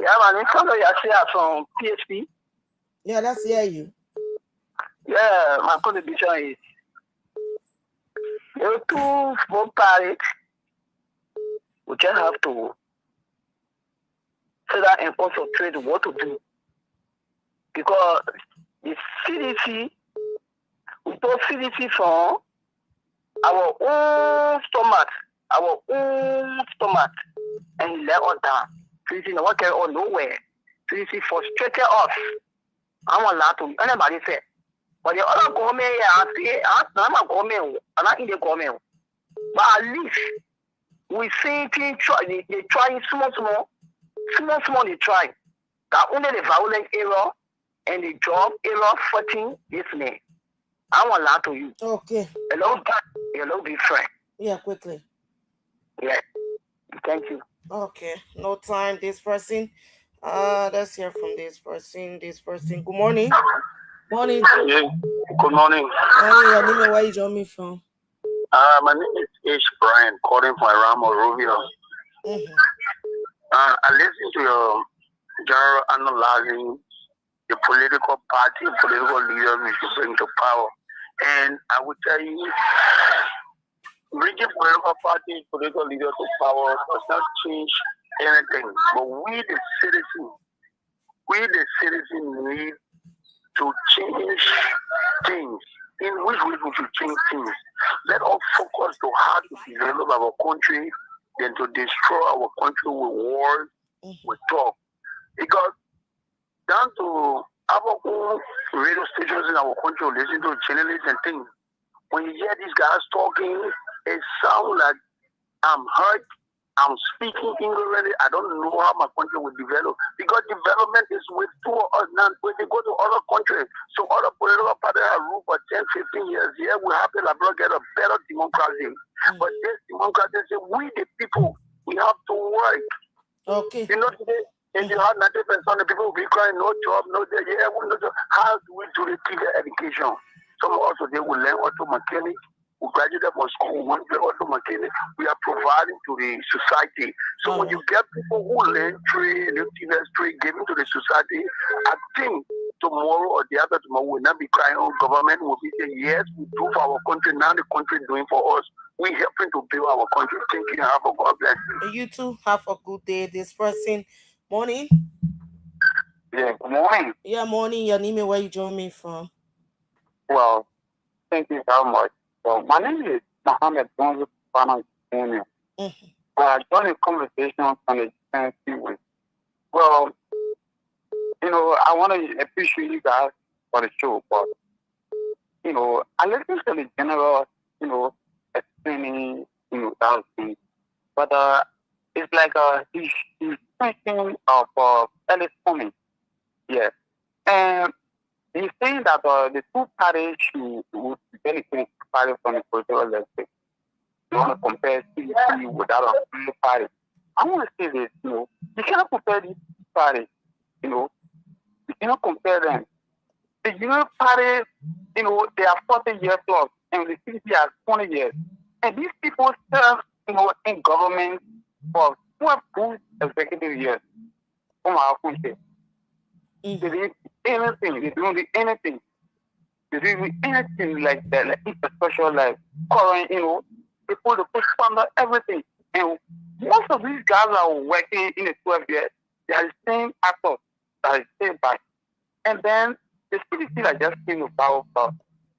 Yeah, man. It's something you see from PHP. Yeah, let's hear you. Yeah, my contribution is you two for parents. We just have to further and also trade what to do. Because the CDC, we told CDC from our own stomach, and he let us down. CDC no one carry on nowhere. CDC frustrated us. I want that to anybody say. But the other government here, I say, I'm a government, I'm not in the government. But at least we see things they try small, they try. That only the violent error and the job error fighting this man. I want that to you. Okay. Hello, be frank. Yeah, quickly. Yeah. Thank you. Okay. No time. This person. Let's hear from this person. Good morning. Morning. Yeah. Good morning. Morning. Where you join me from? My name is H. Brian, calling from Ramo Rubio. Mm-hmm. I listen to your general analyzing the political party, political leaders we should bring to power. And I would tell you, bringing political party, political leaders to power does not change anything. But we the citizens need to change things. In which way we should change things? Let us focus to how to develop our country than to destroy our country with wars, with talk. Because down to our own radio stations in our country, listen to journalists and things. When you hear these guys talking, it sounds like I'm hurt. I'm speaking English. I don't know how my country will develop because development is with two of us now. When they go to other countries, so other political parties have ruled for 10, 15 years. Here we have to get a better democracy. But this democracy says we the people, we have to work. Okay. You know, today, if you have 90% of the people will be crying, no job, no job. Yeah, no job. How do we do the education? Some also they will learn auto mechanic. We graduated from school, we auto mechanic. We are providing to the society. So when you get people who learn trade, trade, giving to the society, I think tomorrow or the other tomorrow will not be crying, oh, government will be saying, yes, we do for our country, now the country is doing for us. We helping to build our country. Thank you. Have a God bless you. You too. Have a good day. This person. Morning. Yeah, good morning. Yeah, morning. Your name, where you join me from? Well, thank you very much. So my name is Mohammed Bonzo Fana Jr. I joined the conversation on the defense with. Well, you know, I want to appreciate you guys for the show, but you know, I listen to the general, you know, explaining, you know, that thing. But it's like he's thinking of Ellis Cummings. Yeah. And he's saying that the two parties would benefit party from the political landscape. You want to compare CDC with that of three parties. I want to say this, you know, you cannot compare these parties, you know. You compare them. The Union Party, they are 40 years plus, and the CDC are 20 years. And these people serve, in government for 12 good executive years from our country. They didn't do anything. They don't do anything. They didn't do anything like that, like infrastructure, like current, people to put under everything. And most of these guys are working in the 12 years. They are the same actors, they are the same back. And then the CDC that just came to power for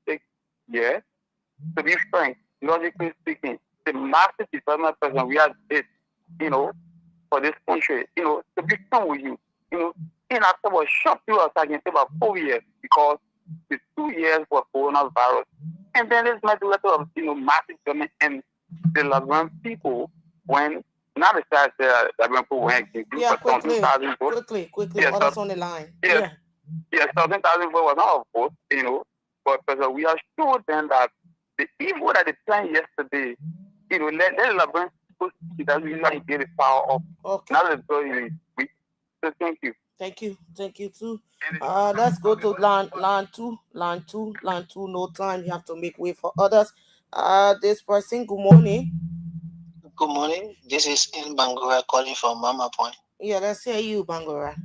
6 years, to be frank, logically speaking, the massive development person we have did, for this country, to be frank with you, in October, short period of time, I can say about 4 years, because the 2 years was coronavirus. And then there's my director of, massive development and the Liberian people when, not the size the Liberian people went, Yeah, for 2,000 votes. quickly. Yes, Others on the line. yes, yes, 1,000 votes was not a vote, but because we are sure then that the evil that they planned yesterday, let Liberian people see that we not get the power of. Okay. Now let's go we. So thank you. Thank you too. Let's go to line two. No time. You have to make way for others. This person. Good morning. Good morning. This is in Bangura calling from Mama Point. Yeah, let's hear you, Bangura.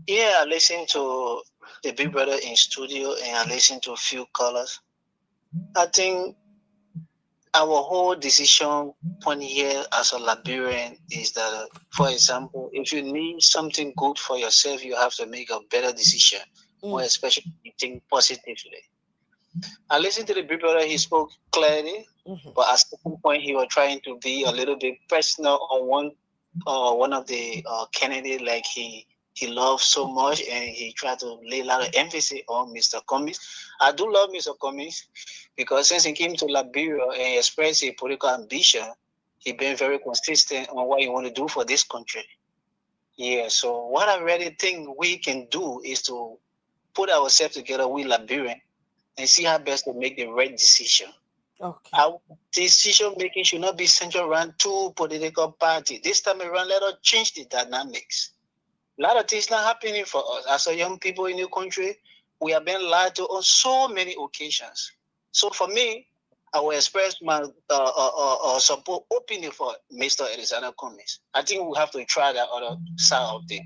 Yeah, I listen to the big brother in studio and I listen to a few callers. I think our whole decision point here as a Liberian is that, for example, if you need something good for yourself, you have to make a better decision, more especially think positively. I listened to the big brother, he spoke clearly, but at some point he was trying to be a little bit personal on one of the candidates, like he loves so much, and he tried to lay a lot of emphasis on Mr. Cummings. I do love Mr. Cummings because since he came to Liberia and expressed a political ambition, he been very consistent on what he want to do for this country. Yeah, so what I really think we can do is to put ourselves together with Liberian and see how best to make the right decision. Okay. Our decision making should not be centered around two political parties. This time around, let us change the dynamics. A lot of things not happening for us. As a young people in the country, we have been lied to on so many occasions. So for me, I will express my support openly for Mr. Alexander Cummings. I think we have to try that other side of the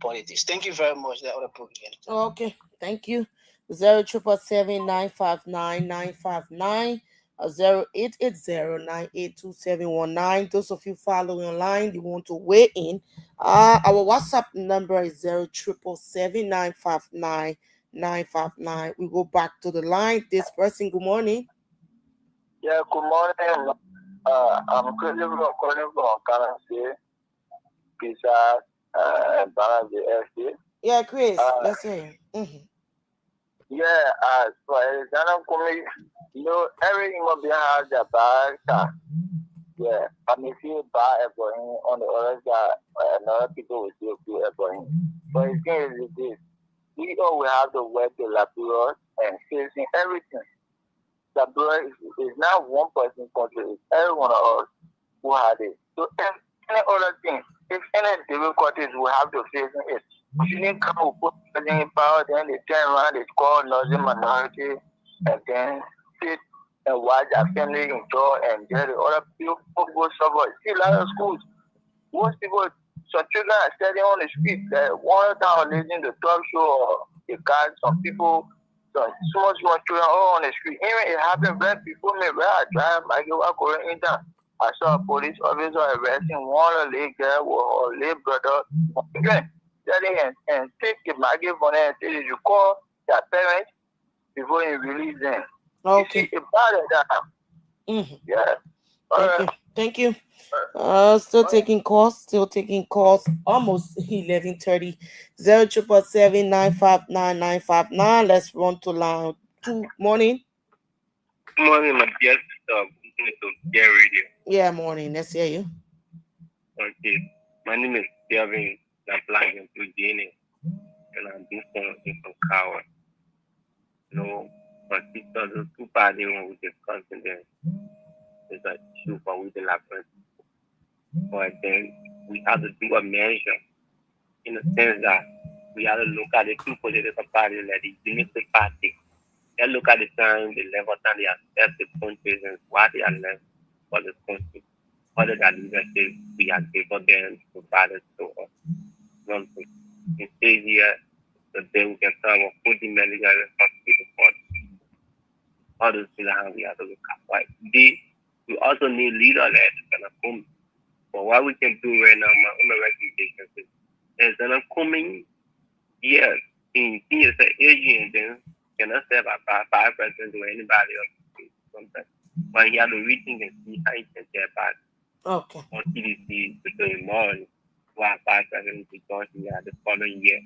politics. Thank you very much. That other program. Okay, thank you. 077959959 088098271. Those of you following online, you want to weigh in. Our WhatsApp number is 077959959. We go back to the line. This person, good morning. Yeah, good morning. I'm Christopher calling from Currency, Pizza, and Balance the Yeah, Chris, let's hear you. Yeah, for Alexander Kumi, every human being has their bad side. Yeah, but if you buy a boy on the other side, another people will still do a boy. But the thing is this: we all will have to work the labor and facing everything. Labor is not one person country; it's every one of us who had it. So any other thing, if any difficulties, we have to face it. You didn't come with put in power, then they turn around, they call Muslim minority, and then sit and watch their family enjoy and get the other people go suffer. See a lot of schools. Most people, some children are studying on the street. One time listening to talk show or the guys, some people, some small children all on the street. Even it happened right before me, where I drive, I go going in town. I saw a police officer arresting one little girl or a little brother. Again, and take the Maggie for them and say you call their parents before you release them. Okay. You see, about that. Yeah. Thank you. Still taking calls. Almost 11:30. 07779599959. Let's run to line 2. Morning. Morning, my dear sister. To Dear Radio. Yeah, morning. Let's hear you. Okay. My name is Kevin. I'm flying into Guinea, and I'm doing from Kawa. But because the two parties when we discussing there, there's an issue for with the Labrador. But then we have to do a measure in the sense that we have to look at the two political parties like the Unity Party. They look at the time, the level time they accept the countries and what they are left for the country. Other than leadership, we are given them to provide it to us. One thing. In stay here, so then we can start with food manager responsibility for all those things that we have to look at. Right? We also need leaders that can come. But what we can do right now, my own recommendation is that coming years in years aging, then cannot serve as 5% to anybody else. Sometimes. But you have to rethink and see how you can get back Okay. on CDC to do more. Why 5% to join here the following year.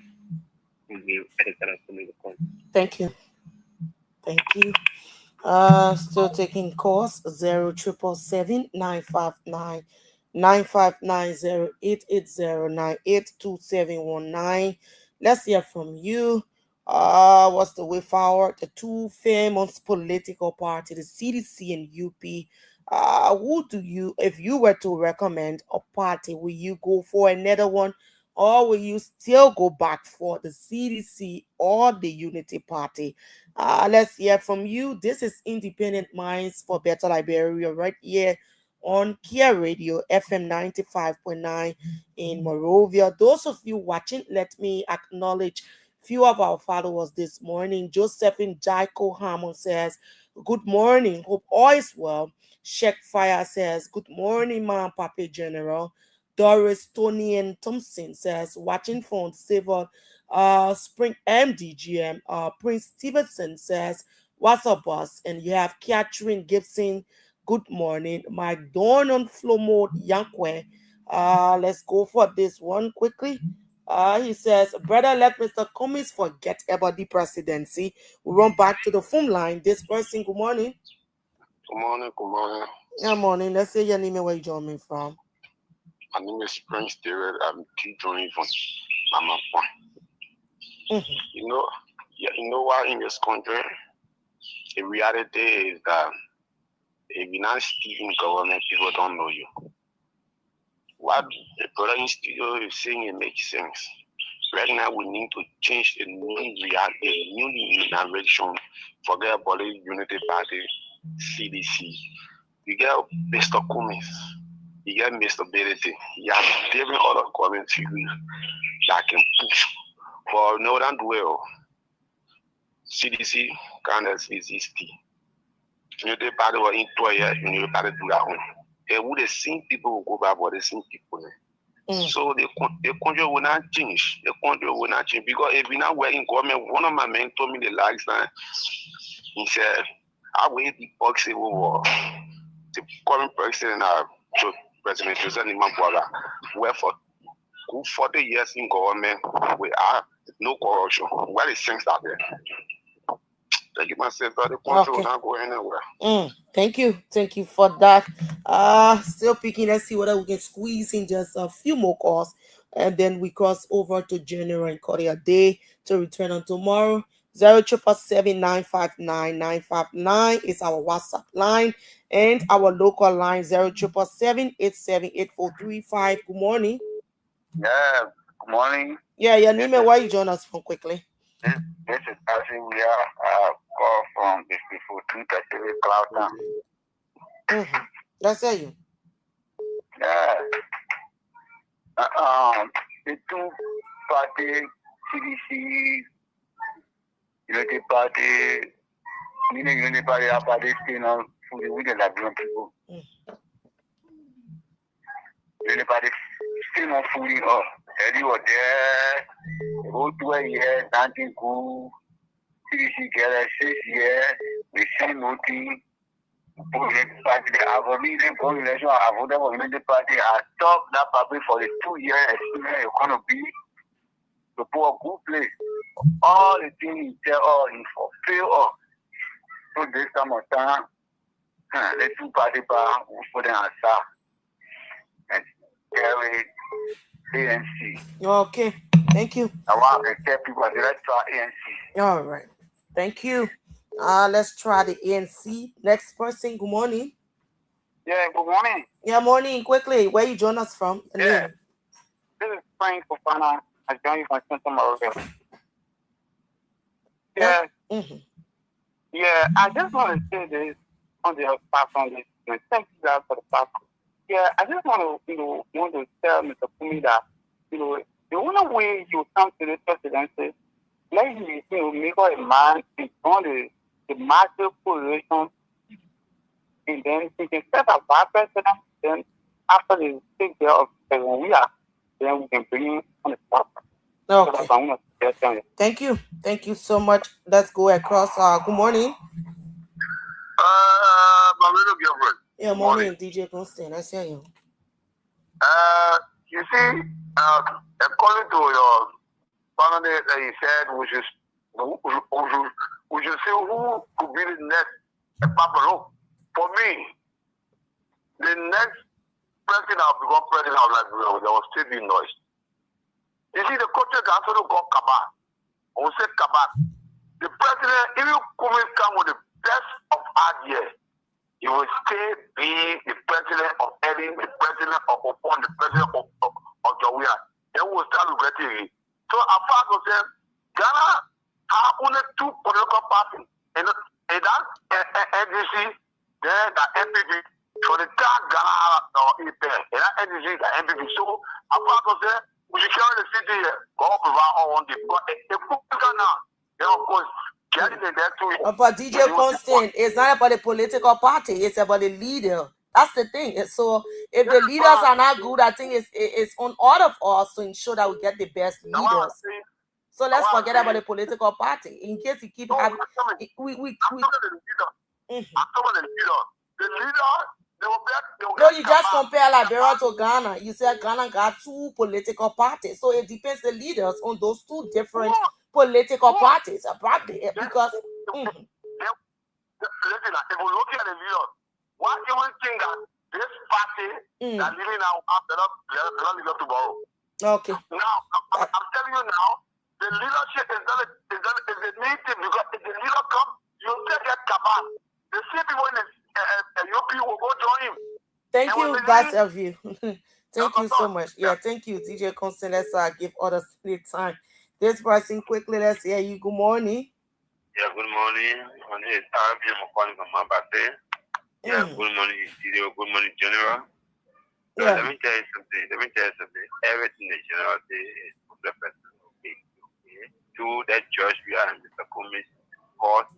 Thank you. Thank you. Still taking course 0777-959-959-088098271. Let's hear from you. What's the way forward? The two famous political party, the CDC and UP. Who do you, if you were to recommend a party, will you go for another one, or will you still go back for the CDC or the Unity Party? Let's hear from you. This is Independent Minds for Better Liberia right here on Kia Radio FM 95.9 in Morovia. Those of you watching, let me acknowledge few of our followers this morning. Josephine Jaiko Hammond says, good morning. Hope all is well. Sheikh Fire says, good morning, Mom, Papa General. Doris Tony and Thompson says, watching from Savor Spring MDGM. Prince Stevenson says, what's up, boss? And you have Catherine Gibson. Good morning. Mike Donald Flomo Yankwe. Let's go for this one quickly. He says, brother, let Mr. Cummings forget about the presidency. We run back to the phone line. This person, good morning. Good morning, good morning. Good morning. Let's say your name and where you joining from. My name is Prince David. I'm joining from Mama Point. You know what, in this country, the reality is that if you're not speaking government, people don't know you. What the brother in studio is saying, it makes sense. Right now, we need to change a new narration. Forget about the Unity Party, CDC. You get Mr. Cummings, you get Mr. Benedict. You have different other comments that can push. For Northern Dwell, CDC can't exist. Unity Party was in 2 years, Unity Party do that home. And with the same people will go back, but the same people. So the country will not change. The country will not change because if we not work in government, one of my men told me the last time. He said, "I will be boxing over the current president, President Joseph Nimabwaga, where for 40 years in government, we are no corruption. Where is things out there?" Thank you, myself. The country will not go anywhere. Thank you for that. Still picking. Let's see whether we can squeeze in just a few more calls, and then we cross over to General and Korea Day to return on tomorrow. 0777959 is our WhatsApp line, and our local line 07778784435. Good morning. Yeah, good morning. Yeah, your name and where you join us from quickly. This is actually we are call from the people to Cloud Town. That's you. Yeah. The two party, CDC, Unity Party, Unity Party, our party, you know, with the Liberian people. Unity Party, still not fully up. Eddie was there, the whole 2 years, nothing good. CDC get 6 years, we see nothing. Political party, they have a meeting for election, I voted for Unity Party. I stopped that party for the 2 year experience you're going to be to put a good place. All the things he tell all he fulfill all. So this time of time, the two party bar will put them aside and carry ANC. Okay, thank you. I want to tell people that let's try ANC. All right, thank you. Let's try the ANC. Next person, good morning. Yeah, good morning. Yeah, morning, quickly. Where you join us from? Yeah. This is Frank Fofana. I join you from tomorrow. Yeah. Yeah, yeah. I just want to say this on the platform. Thank you guys for the platform. Yeah, I just want to tell Mr. Kumi that the only way you come to the presidency, let him make a man and on the massive position, and then he can set up vice president. Then after they take care of President we are, then we can bring him on the top. So Okay. that's what I want to tell you. Thank you so much. Let's go across. Good morning. My little girlfriend. Yeah, morning, DJ Constant. I see you. You see, according to your family, that he said, we should see who could be the next Buffalo. For me, the next president that will become president of Liberia, there will still be noise. You see, the country can also go Kabak. I will say Kabak. The president, if you come with the best of ideas, you will still be the president of Eddie, the president of Opon, the president of Jawia. Then we will start regretting it. So, as far as I say, Ghana have only two political parties. And that NDC, then the NPP. So, the third Ghana or EP, and that NDC, the NPP. So, as far as I say, we should carry the city here, go up around on the but if Ghana, then of course, but DJ Constant, it's not about the political party, it's about the leader. That's the thing. So if the leaders are not good, I think it's on all of us to ensure that we get the best leaders. So let's forget about the political party. In case you keep having the leader, no, you just compare Liberia to Ghana. You said Ghana got two political parties. So it depends the leaders on those two different political parties. Probably because listen, if we look at the leaders, why do we think that this party that living now after not live tomorrow? Okay. Now I'm telling you now, the leadership is a native because if the leader comes, you still get Kabak. The same people in the UP will go join him. Thank you, both of you. Thank you so much. Yeah, thank you, DJ Constant. Let's give others the time. This person quickly, let's hear you. Good morning. Yeah, good morning. My name is Arabi. I'm calling from Mabate. Yeah, good morning, studio. Good morning, General. So let me tell you something. Everything the General says is 100% okay. To that church we are in Mr. Kumi's court,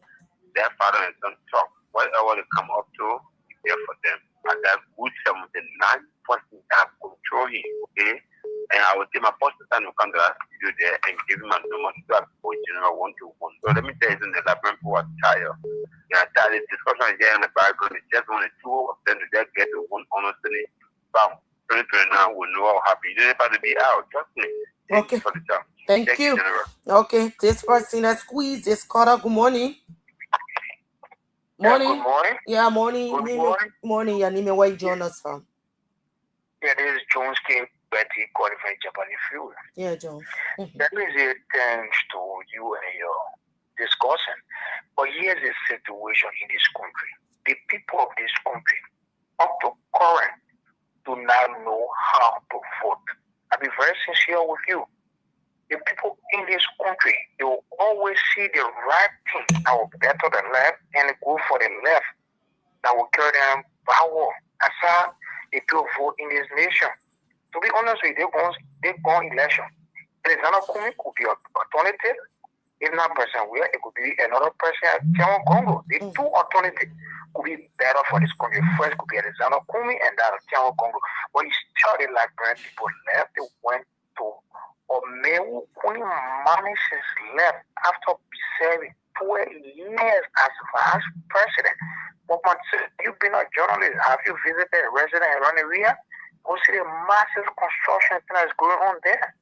their father and son talk. Whatever they come up to, be there for them. And that good 79% have control him, okay? And I will say my pastor son will come to that studio there and give him a number to have for General 121. So let me tell you something, the Liberian people are tired. They are tired. This discussion is there in the background. It's just only two of them to just get to one honestly. Bam. 2029 will know how happy. You don't have to be out. Trust me. Okay. Thank you. Okay. This person has squeezed this quarter. Good morning. Morning. Yeah, good morning. Yeah, morning. Good morning. Morning. Your name, where you join us from? Yeah, this is Jones King, Betty, qualified Japanese fuel. Yeah, Jones. That is it. Thanks to you and your discussion. But here's the situation in this country. The people of this country, up to current, do not know how to vote. I'll be very sincere with you. The people in this country, they will always see the right thing that will better the left and go for the left that will carry them power. That's how they do vote in this nation. To be honest with you, they go election. Alexander Kumi could be alternative. If not person where it could be another person at Tiawan Congo. The two alternatives could be better for this country. First could be Alexander Kumi and that of Tiawan Congo. When you started like people left, they went to Omewu Kuni manages left after serving 12 years as vice president. But you've been a journalist. Have you visited a resident around the area? Go see the massive construction that is going on there.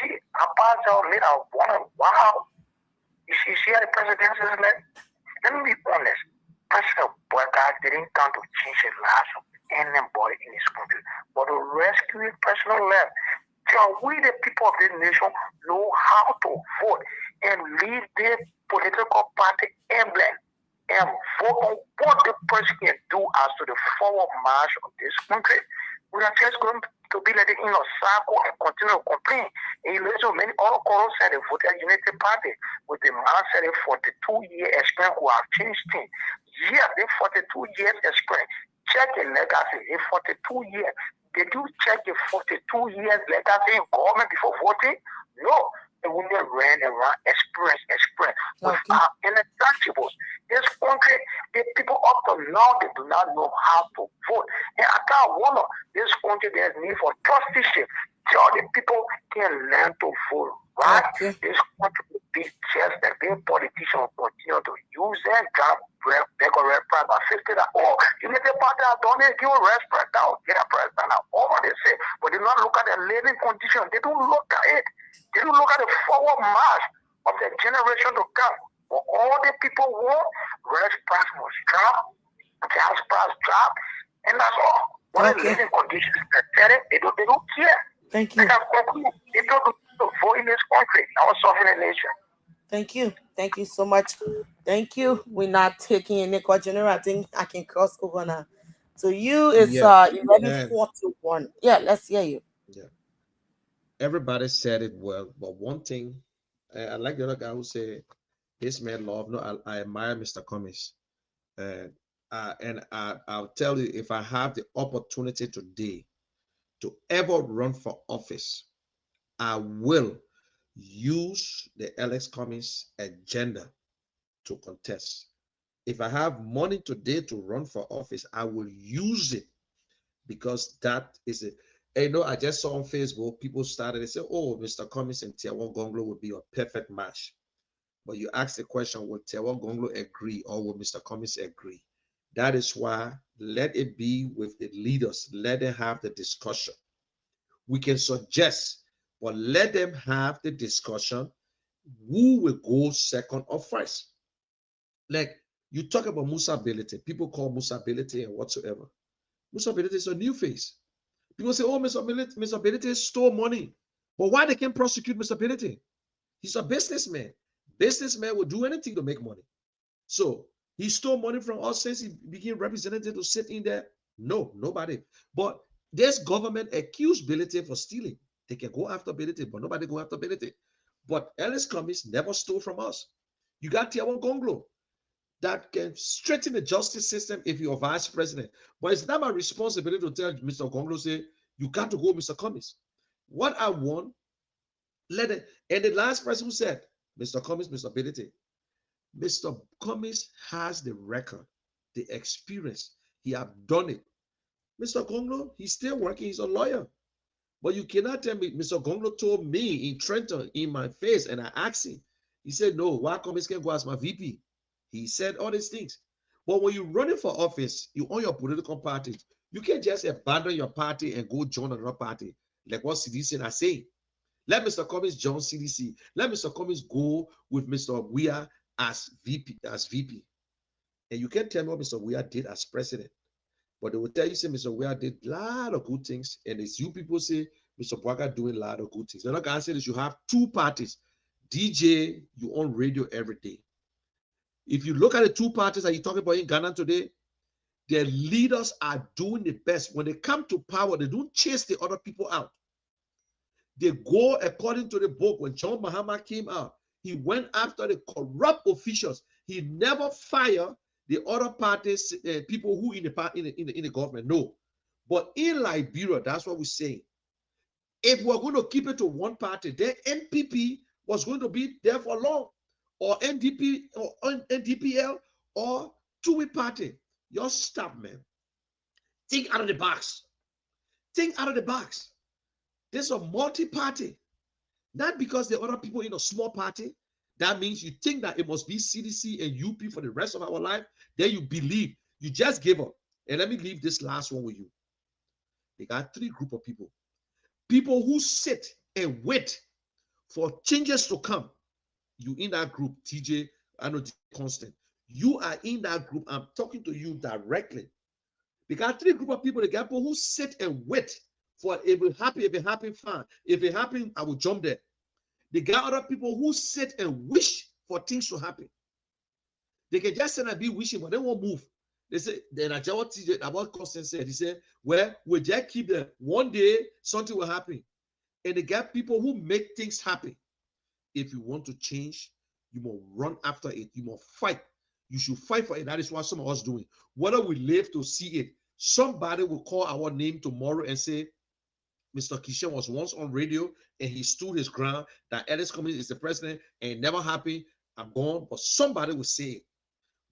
See, about our leader, wow. You see how the president is like? Let me be honest. President Boyka didn't come to change the lives of anybody in this country, but to rescue his personal life. So we, the people of this nation, know how to vote and leave their political party emblem and vote on what the person can do as to the forward march of this country. We are just going to to be like in a circle and continue to complain. And you listen to many other colors said they voted Unity Party with the man said a 42-year experience who have changed things. Yeah, they 42 years experience. Check the legacy in 42 years. Did you check the 42 years legacy in government before voting? No. The women ran around experience without any tangibles. This country, the people up to now, they do not know how to vote. And I can't wonder, this country, there's need for trusteeship. So the people can learn to vote, right? Okay. This country will be just that the politicians continue to use their job, they go red price by 50 that, oh, you need the party, I don't need you rest price, now get a price down, over they say, but they don't look at the living condition, they don't look at it. They don't look at the forward march of the generation to come. For all the people want, rest price must drop, gas price drop, and that's all. What the living conditions are pathetic, they don't care. Thank you. They don't vote in this country, our sovereign nation. Thank you so much. Thank you. We're not taking any call general. I think I can cross over now. So you it's 11:41. Yeah, let's hear you. Yeah. Everybody said it well, but one thing, I like the other guy who said, "This man love." No, I admire Mr. Cummings, and I'll tell you, if I have the opportunity today to ever run for office, I will use the Alex Cummings agenda to contest. If I have money today to run for office, I will use it, because that is it. And, you know, I just saw on Facebook, people started, they say, oh, Mr. Cummings and Tiawan Gonglo would be a perfect match. But you ask the question, will Tiawan Gonglo agree, or will Mr. Cummings agree? That is why let it be with the leaders. Let them have the discussion. We can suggest, but let them have the discussion. Who will go second or first? Like you talk about Musa Ability. People call Musa Ability and whatsoever. Musa Ability is a new face. People say, oh, Mr. Ability stole money. But why they can't prosecute Mr. Ability? He's a businessman. Businessman will do anything to make money. So he stole money from us since he became representative to sit in there. No, nobody. But there's government accused Ability for stealing. They can go after Ability, but nobody go after Ability. But Ellis Cummings never stole from us. You got Tiawan Gonglo that can strengthen the justice system if you're vice president. But it's not my responsibility to tell Mr. Gonglo, say, you got to go, Mr. Cummings. What I want, let it. And the last person who said, Mr. Cummings, Mr. Ability. Mr. Cummings has the record, the experience. He have done it. Mr. Gonglo, he's still working. He's a lawyer. But you cannot tell me, Mr. Gonglo told me in Trenton, in my face, and I asked him. He said, no, why Cummings can go as my VP? He said all these things. But when you're running for office, you own your political party. You can't just abandon your party and go join another party, like what CDC are saying. Let Mr. Cummings join CDC. Let Mr. Cummings go with Mr. Weah as VP. And you can't tell me what Mr. Weah did as president. But they will tell you, say, Mr. Weah did a lot of good things. And it's you people say, Mr. Bwaka doing a lot of good things. They're not going to say that you have two parties. DJ, you on radio every day. If you look at the two parties that you're talking about in Ghana today, their leaders are doing the best. When they come to power, they don't chase the other people out. They go according to the book. When John Mahama came out, he went after the corrupt officials. He never fired the other parties, people who in the government. No. But in Liberia, that's what we're saying. If we're going to keep it to one party, then NPP was going to be there for long, or NDP or NDPL or two-way party. Your stop, man. Think out of the box. Think out of the box. There's a multi-party. Not because there are other people in a small party. That means you think that it must be CDC and UP for the rest of our life. Then you believe. You just give up. And let me leave this last one with you. They got three group of people. People who sit and wait for changes to come. You in that group, TJ, I know Constant. You are in that group. I'm talking to you directly. They got three group of people. They got people who sit and wait for if it happen, fine. If it happen, I will jump there. They got other people who sit and wish for things to happen. They can just sit and be wishing, but they won't move. They say, then I what TJ about Constant said. He said, well, we just keep them. One day something will happen. And they get people who make things happen. If you want to change, you must run after it. You must fight. You should fight for it. That is what some of us doing. Whether we live to see it, somebody will call our name tomorrow and say, Mr. Kishan was once on radio and he stood his ground that Ellis Cummings is the president and never happened. I'm gone. But somebody will say it.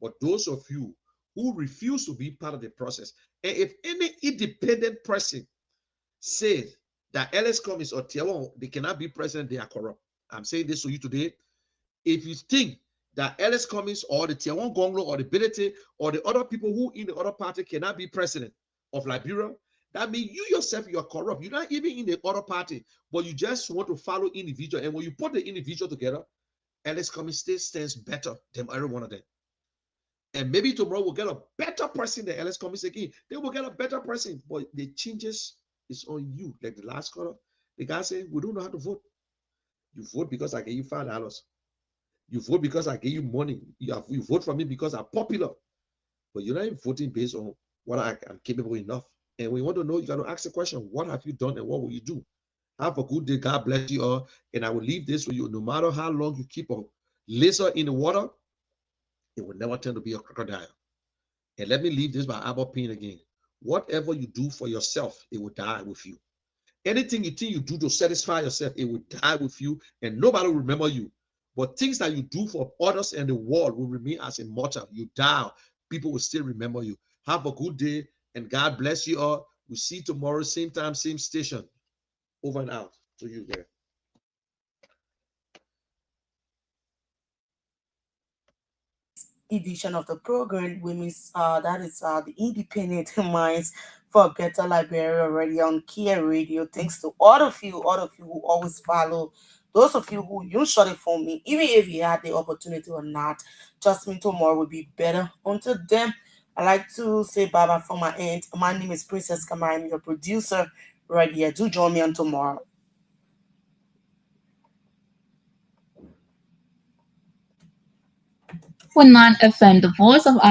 But those of you who refuse to be part of the process, and if any independent person says that Ellis Cummings or Tiawan, they cannot be president, they are corrupt. I'm saying this to you today. If you think that Ellis Cummings or the Tiawan Gonglo or the Bility or the other people who in the other party cannot be president of Liberia, that means you yourself, you are corrupt. You're not even in the other party, but you just want to follow individual. And when you put the individual together, Ellis Cummings still stands better than every one of them. And maybe tomorrow we'll get a better person than Ellis Cummings again. They will get a better person, but the changes is on you. Like the last caller, the guy said, we don't know how to vote. You vote because I gave you $5. You vote because I gave you money. You vote for me because I'm popular. But you're not even voting based on what I'm capable enough. And we want to know, you got to ask the question, what have you done and what will you do? Have a good day. God bless you all. And I will leave this for you. No matter how long you keep a lizard in the water, it will never turn to be a crocodile. And let me leave this by Albert Payne again. Whatever you do for yourself, it will die with you. Anything you think you do to satisfy yourself, it will die with you, and nobody will remember you. But things that you do for others and the world will remain as immortal. You die, people will still remember you. Have a good day, and God bless you all. We'll see you tomorrow, same time, same station. Over and out to you there. Edition of the program, women's that is the Independent Minds for a Better Liberia already on Kia Radio. Thanks to all of you who always follow, those of you who usually phone me, even if you had the opportunity or not. Trust me, tomorrow will be better. Until then, I like to say bye bye from my end. My name is Princess Kamara. I'm your producer right here. Do join me on tomorrow. One 9 FM, the voice of our